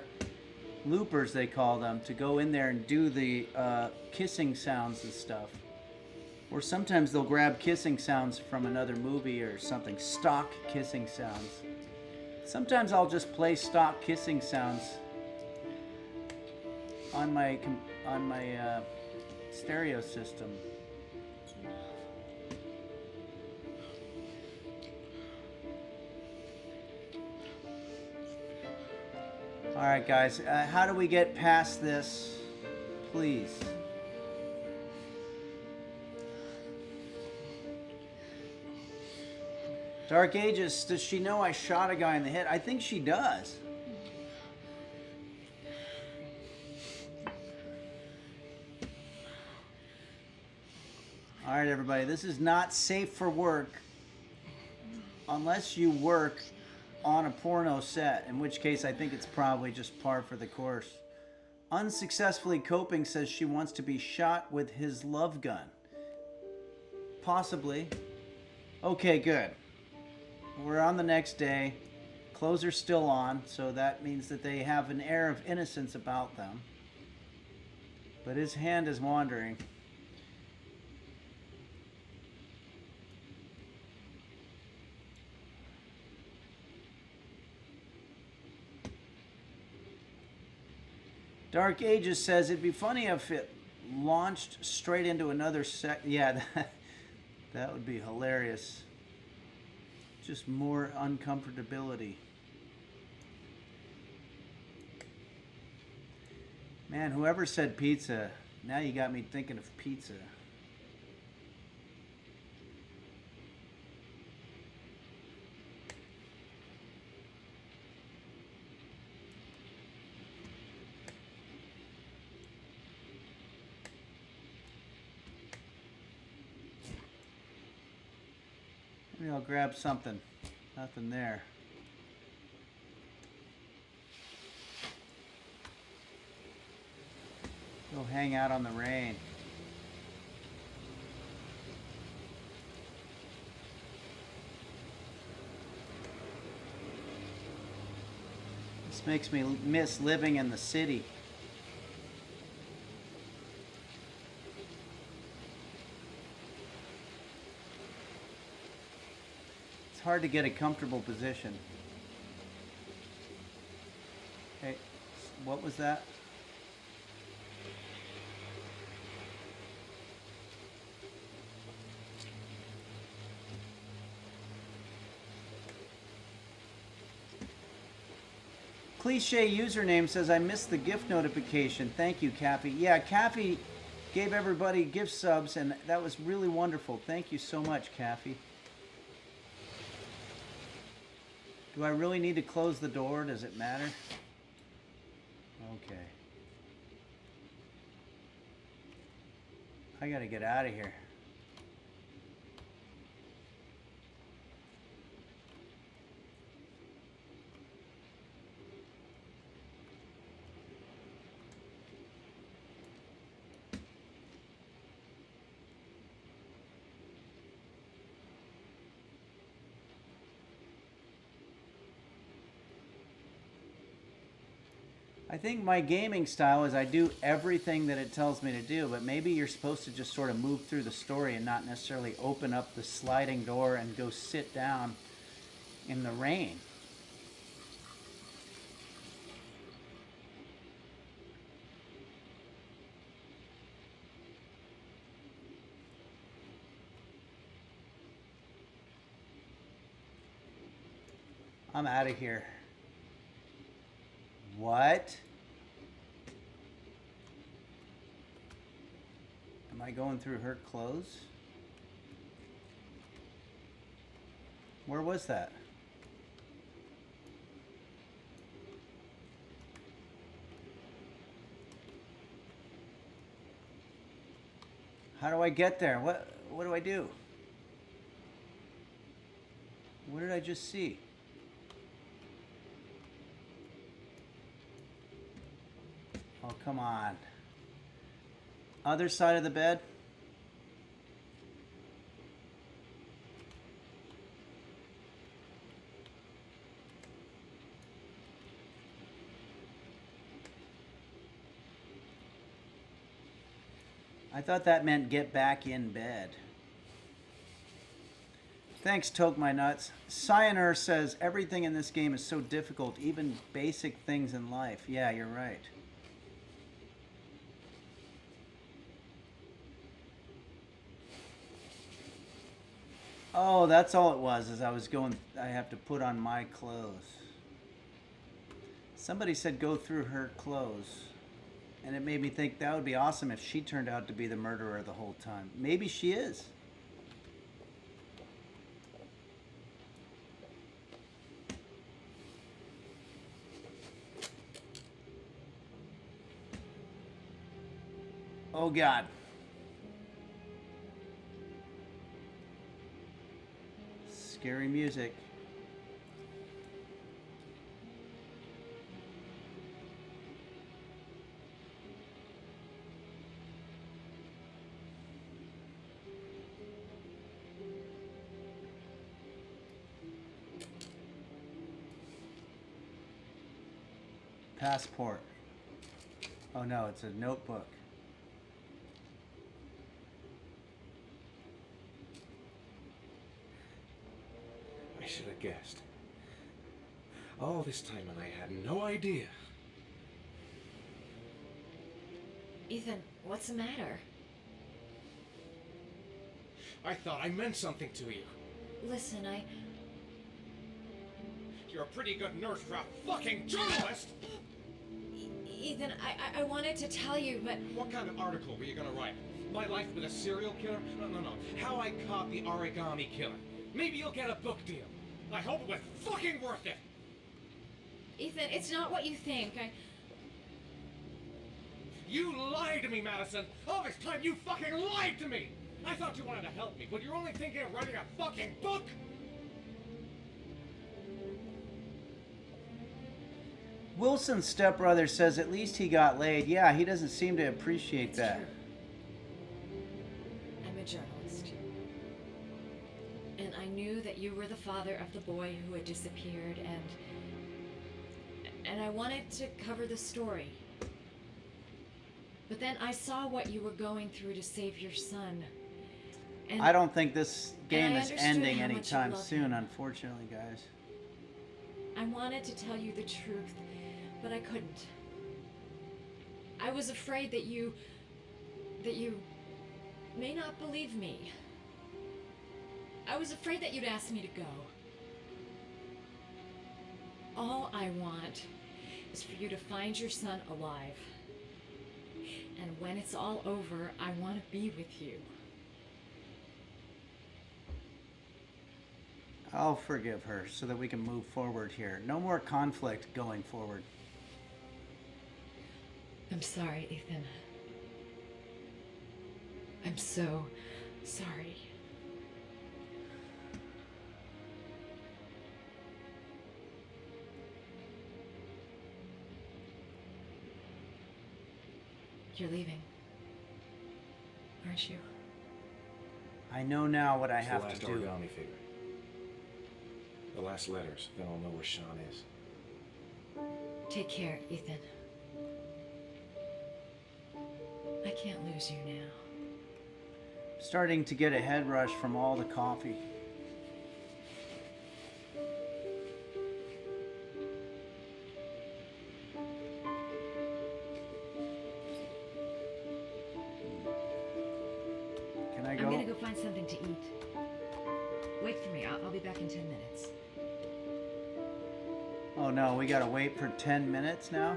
loopers they call them, to go in there and do the kissing sounds and stuff. Or sometimes they'll grab kissing sounds from another movie or something, stock kissing sounds. Sometimes I'll just play stock kissing sounds on my stereo system. All right, guys, how do we get past this? Please. Dark Ages, does she know I shot a guy in the head? I think she does. All right, everybody, this is not safe for work unless you work on a porno set, in which case I think it's probably just par for the course. Unsuccessfully coping says she wants to be shot with his love gun. Possibly. Okay, good. We're on the next day. Clothes are still on, so that means that they have an air of innocence about them. But his hand is wandering. Dark Ages says it'd be funny if it launched straight into another Yeah, that would be hilarious. Just more uncomfortability. Man, whoever said pizza, now you got me thinking of pizza. Maybe I'll grab something. Nothing there. Go hang out on the rain. This makes me miss living in the city. It's hard to get a comfortable position. Hey, what was that? Cliche username says, I missed the gift notification. Thank you, Cappy. Yeah, Cappy gave everybody gift subs, and that was really wonderful. Thank you so much, Cappy. Do I really need to close the door? Does it matter? Okay. I gotta get out of here. I think my gaming style is I do everything that it tells me to do, but maybe you're supposed to just sort of move through the story and not necessarily open up the sliding door and go sit down in the rain. I'm out of here. What? Am I going through her clothes? Where was that? How do I get there? What do I do? What did I just see? Oh, come on. Other side of the bed? I thought that meant get back in bed. Thanks, Toke My Nuts. Cyanur says everything in this game is so difficult, even basic things in life. Yeah, you're right. Oh, that's all it was, is I have to put on my clothes. Somebody said go through her clothes. And it made me think that would be awesome if she turned out to be the murderer the whole time. Maybe she is. Oh God. Scary music. Passport. Oh no, it's a notebook. I should have guessed. All this time and I had no idea. Ethan, what's the matter? I thought I meant something to you. Listen, You're a pretty good nurse for a fucking journalist! Ethan, I wanted to tell you, but... What kind of article were you gonna write? My life with a serial killer? No. How I caught the origami killer. Maybe you'll get a book deal. I hope it was fucking worth it! Ethan, it's not what you think. You lied to me, Madison! All this time you fucking lied to me! I thought you wanted to help me, but you're only thinking of writing a fucking book! Wilson's stepbrother says at least he got laid. Yeah, he doesn't seem to appreciate It's that. true. I'm a journalist. And I knew that you were the father of the boy who had disappeared, and I wanted to cover the story. But then I saw what you were going through to save your son. And I don't think this game I is understood ending how much you anytime love soon, him. unfortunately, guys. I wanted to tell you the truth, but I couldn't. I was afraid that you may not believe me. I was afraid that you'd ask me to go. All I want is for you to find your son alive. And when it's all over, I want to be with you. I'll forgive her so that we can move forward here. No more conflict going forward. I'm sorry, Ethan. I'm so sorry. You're leaving, aren't you? I know now what I It's have the last to do. origami figure. The last letters, then I'll know where Sean is. Take care, Ethan. can't lose you now. Starting to get a head rush from all the coffee. Can I I'm go? gonna go find something to eat. Wait for me. I'll be back in 10 minutes. Oh no, we gotta wait for 10 minutes now?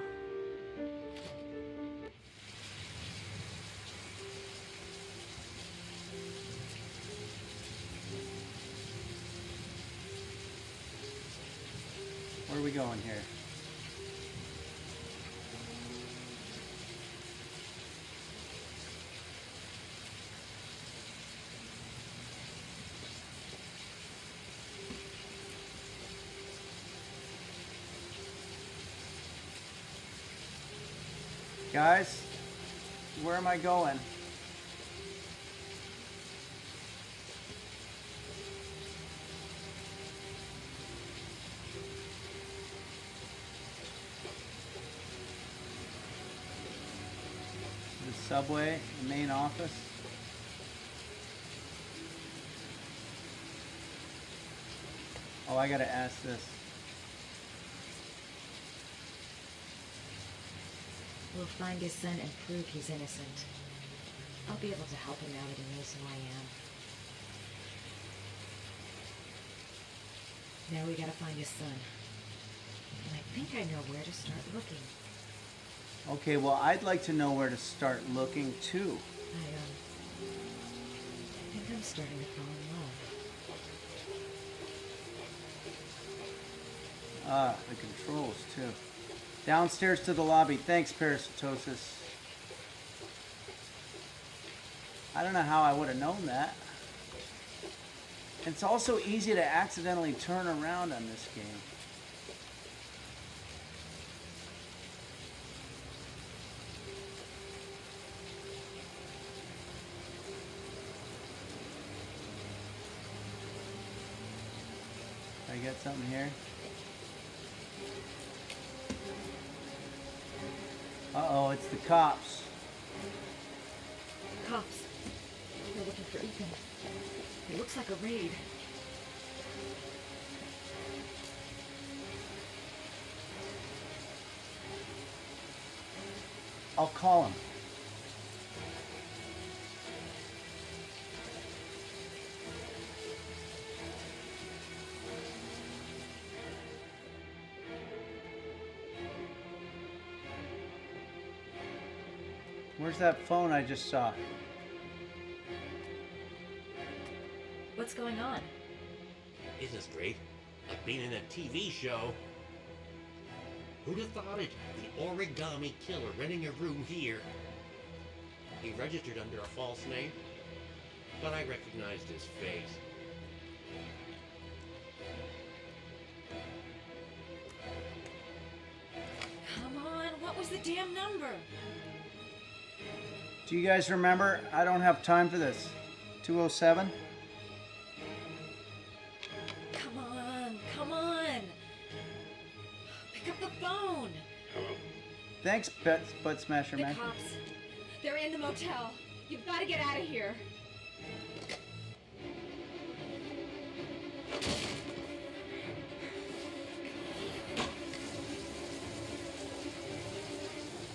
Where are we going here? Guys, where am I going? The subway, the main office. Oh, I gotta ask this. We'll find his son and prove he's innocent. I'll be able to help him now that he knows who I am. Now we gotta find his son. And I think I know where to start looking. Okay, well, I'd like to know where to start looking too. I think I'm starting to fall in love. Ah, the controls too. Downstairs to the lobby. Thanks, Parasitosis. I don't know how I would have known that. It's also easy to accidentally turn around on this game. I get something here? Uh-oh, it's the cops. Cops. They're looking for Ethan. It looks like a raid. I'll call him. Where's that phone I just saw? What's going on? Isn't this great? Like being in a TV show. Who'd have thought it? The origami killer renting a room here. He registered under a false name, but I recognized his face. Come on, what was the damn number? Do you guys remember? I don't have time for this. 207? Come on, come on. Pick up the phone. Thanks, Butt Smasher The Man. cops. They're in the motel. You've got to get out of here.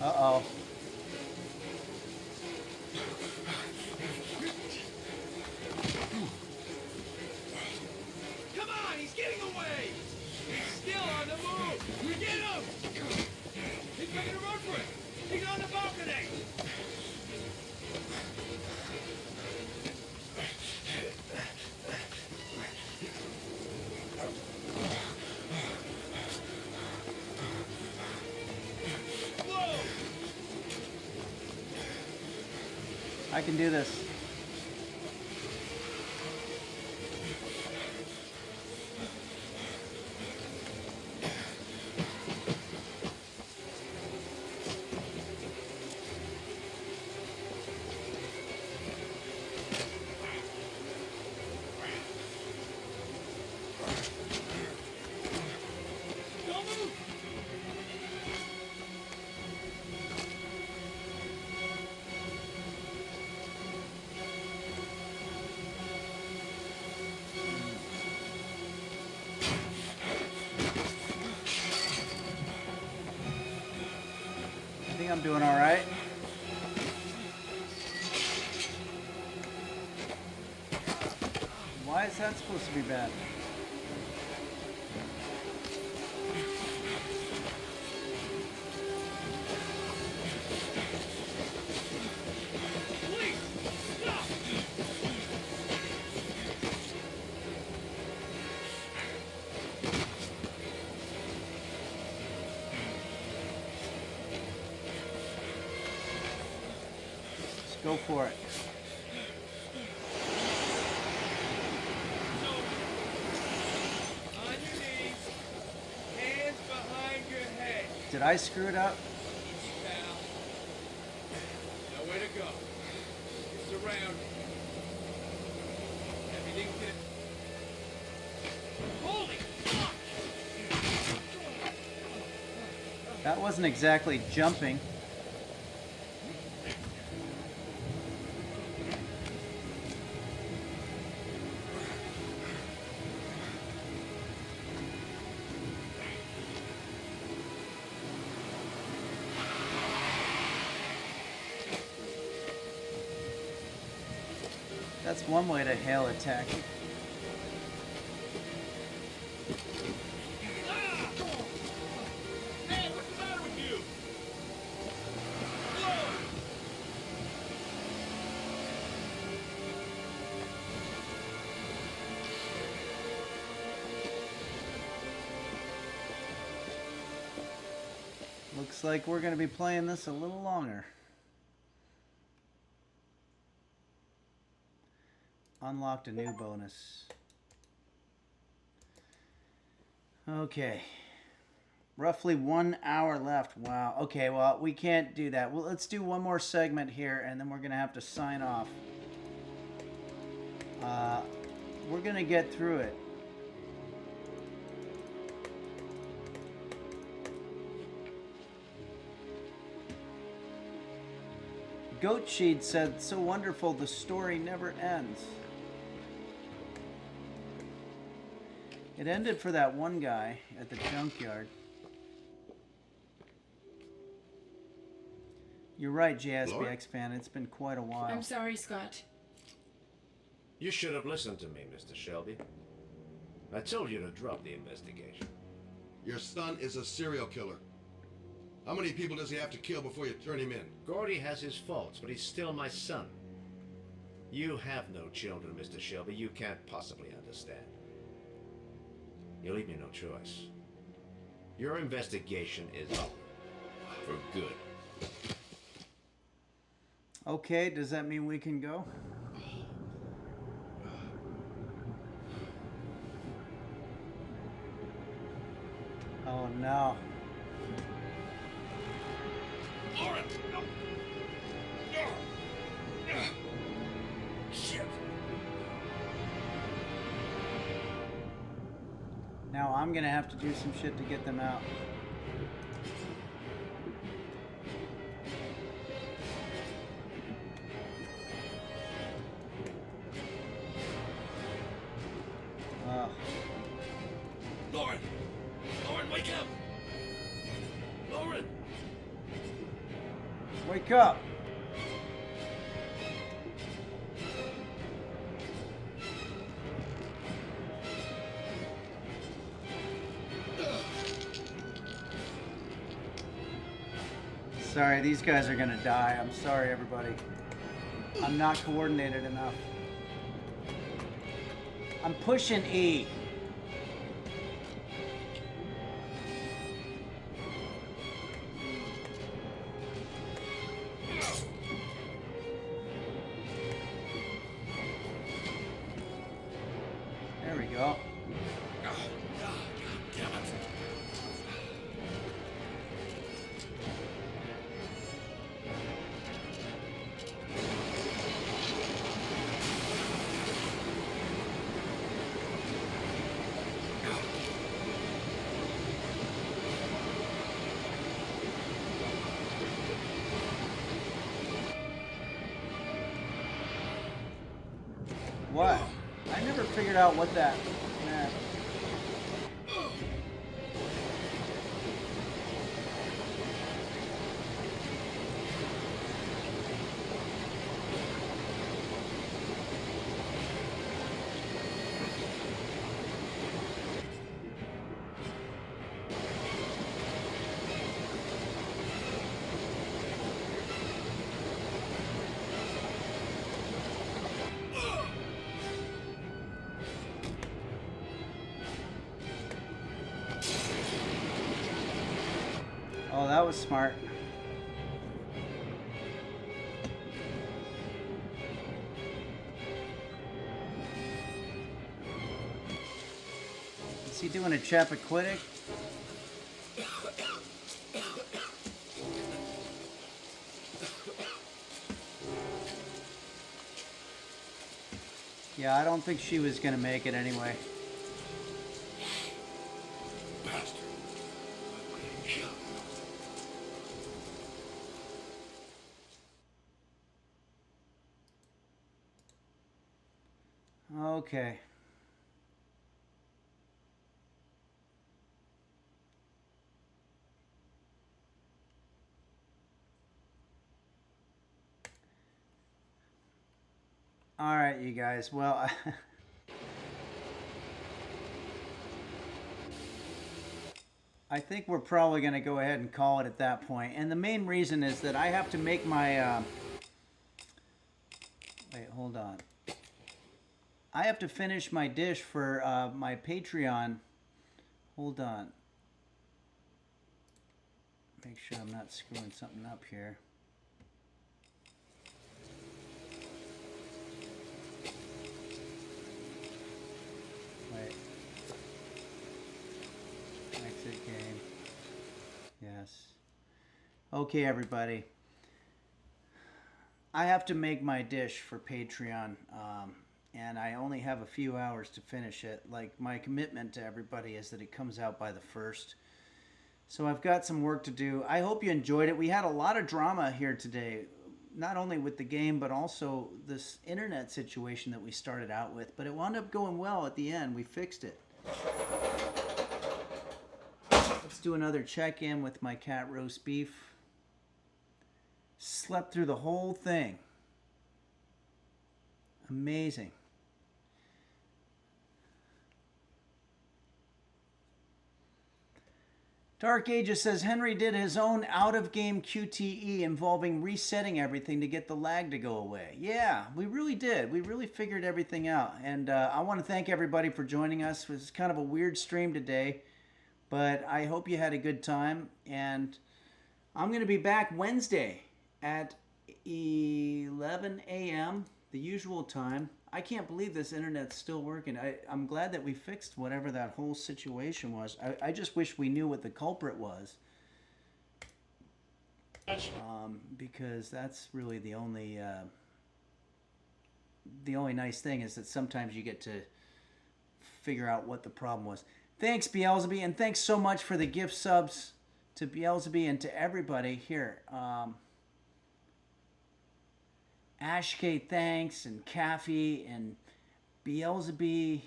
Uh-oh. Come on, he's getting away! He's still on the move! Get him! He's making a run for it! He's on the balcony! Whoa! I can do this. Don't move! think I'm doing all right. Why is that supposed to be bad? Please, stop! Let's go for it. On your knees, hands behind your head. Did I screw it up? Easy, pal. Nowhere to go. You're surrounded. Everything's gonna... Holy fuck! That wasn't exactly jumping. That's one way to hail attack. Hey, what's the matter with you? Looks like we're going to be playing this a little longer. Unlocked a new bonus. Okay. Roughly 1 hour left. Wow. Okay, well, we can't do that. Well, let's do one more segment here, and then we're going to have to sign off. We're going to get through it. Goat Sheed said, "So wonderful, the story never ends." It ended for that one guy at the junkyard. You're right, JSBX fan. It's been quite a while. I'm sorry, Scott. You should have listened to me, Mr. Shelby. I told you to drop the investigation. Your son is a serial killer. How many people does he have to kill before you turn him in? Gordy has his faults, but he's still my son. You have no children, Mr. Shelby. You can't possibly understand. You leave me no choice. Your investigation is over. For good. Okay, does that mean we can go? Oh no. Lauren! No! No! Shit! Now I'm gonna have to do some shit to get them out. Lauren! Lauren, wake up! Lauren! Wake up! Sorry, these guys are gonna die. I'm sorry, everybody. I'm not coordinated enough. I'm pushing E. There we go. Damn it. What? I never figured out what that meant. Oh, that was smart. Is he doing a Chappaquiddick? Yeah, I don't think she was gonna make it anyway. Bastard. Kill. Okay. All right, you guys. Well, I think we're probably going to go ahead and call it at that point. And the main reason is that I have to make my... Wait, hold on. I have to finish my dish for my Patreon. Hold on. Make sure I'm not screwing something up here. Wait. Exit game. Yes. Okay, everybody. I have to make my dish for Patreon, and I only have a few hours to finish it. Like, my commitment to everybody is that it comes out by the 1st. So I've got some work to do. I hope you enjoyed it. We had a lot of drama here today, not only with the game, but also this internet situation that we started out with. But it wound up going well at the end. We fixed it. Let's do another check-in with my cat roast beef. Slept through the whole thing. Amazing. Dark Ages says Henry did his own out-of-game QTE involving resetting everything to get the lag to go away. Yeah, we really did. We really figured everything out. And I want to thank everybody for joining us. It was kind of a weird stream today, but I hope you had a good time. And I'm going to be back Wednesday at 11 a.m., the usual time. I can't believe this internet's still working. I'm glad that we fixed whatever that whole situation was. I just wish we knew what the culprit was. Because that's really the only nice thing is that sometimes you get to figure out what the problem was. Thanks, Beelzebub, and thanks so much for the gift subs to Beelzebub and to everybody here. Ashk, thanks, and Kaffee, and Beelzebub,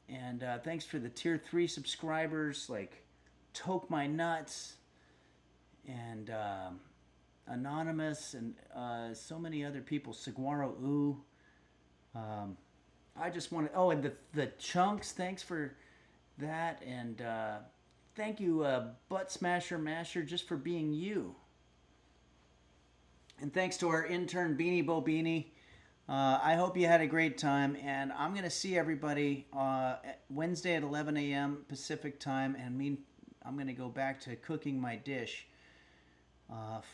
and thanks for the tier 3 subscribers like Toke My Nuts, and Anonymous, and so many other people, Saguaro Ooh. I just want to, oh, and the Chunks, thanks for that, and thank you, Butt Smasher Masher, just for being you. And thanks to our intern, Beanie Bo Beanie. I hope you had a great time. And I'm going to see everybody Wednesday at 11 a.m. Pacific time. And I'm going to go back to cooking my dish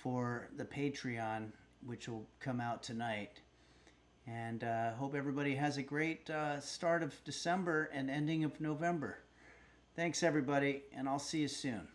for the Patreon, which will come out tonight. And hope everybody has a great start of December and ending of November. Thanks, everybody. And I'll see you soon.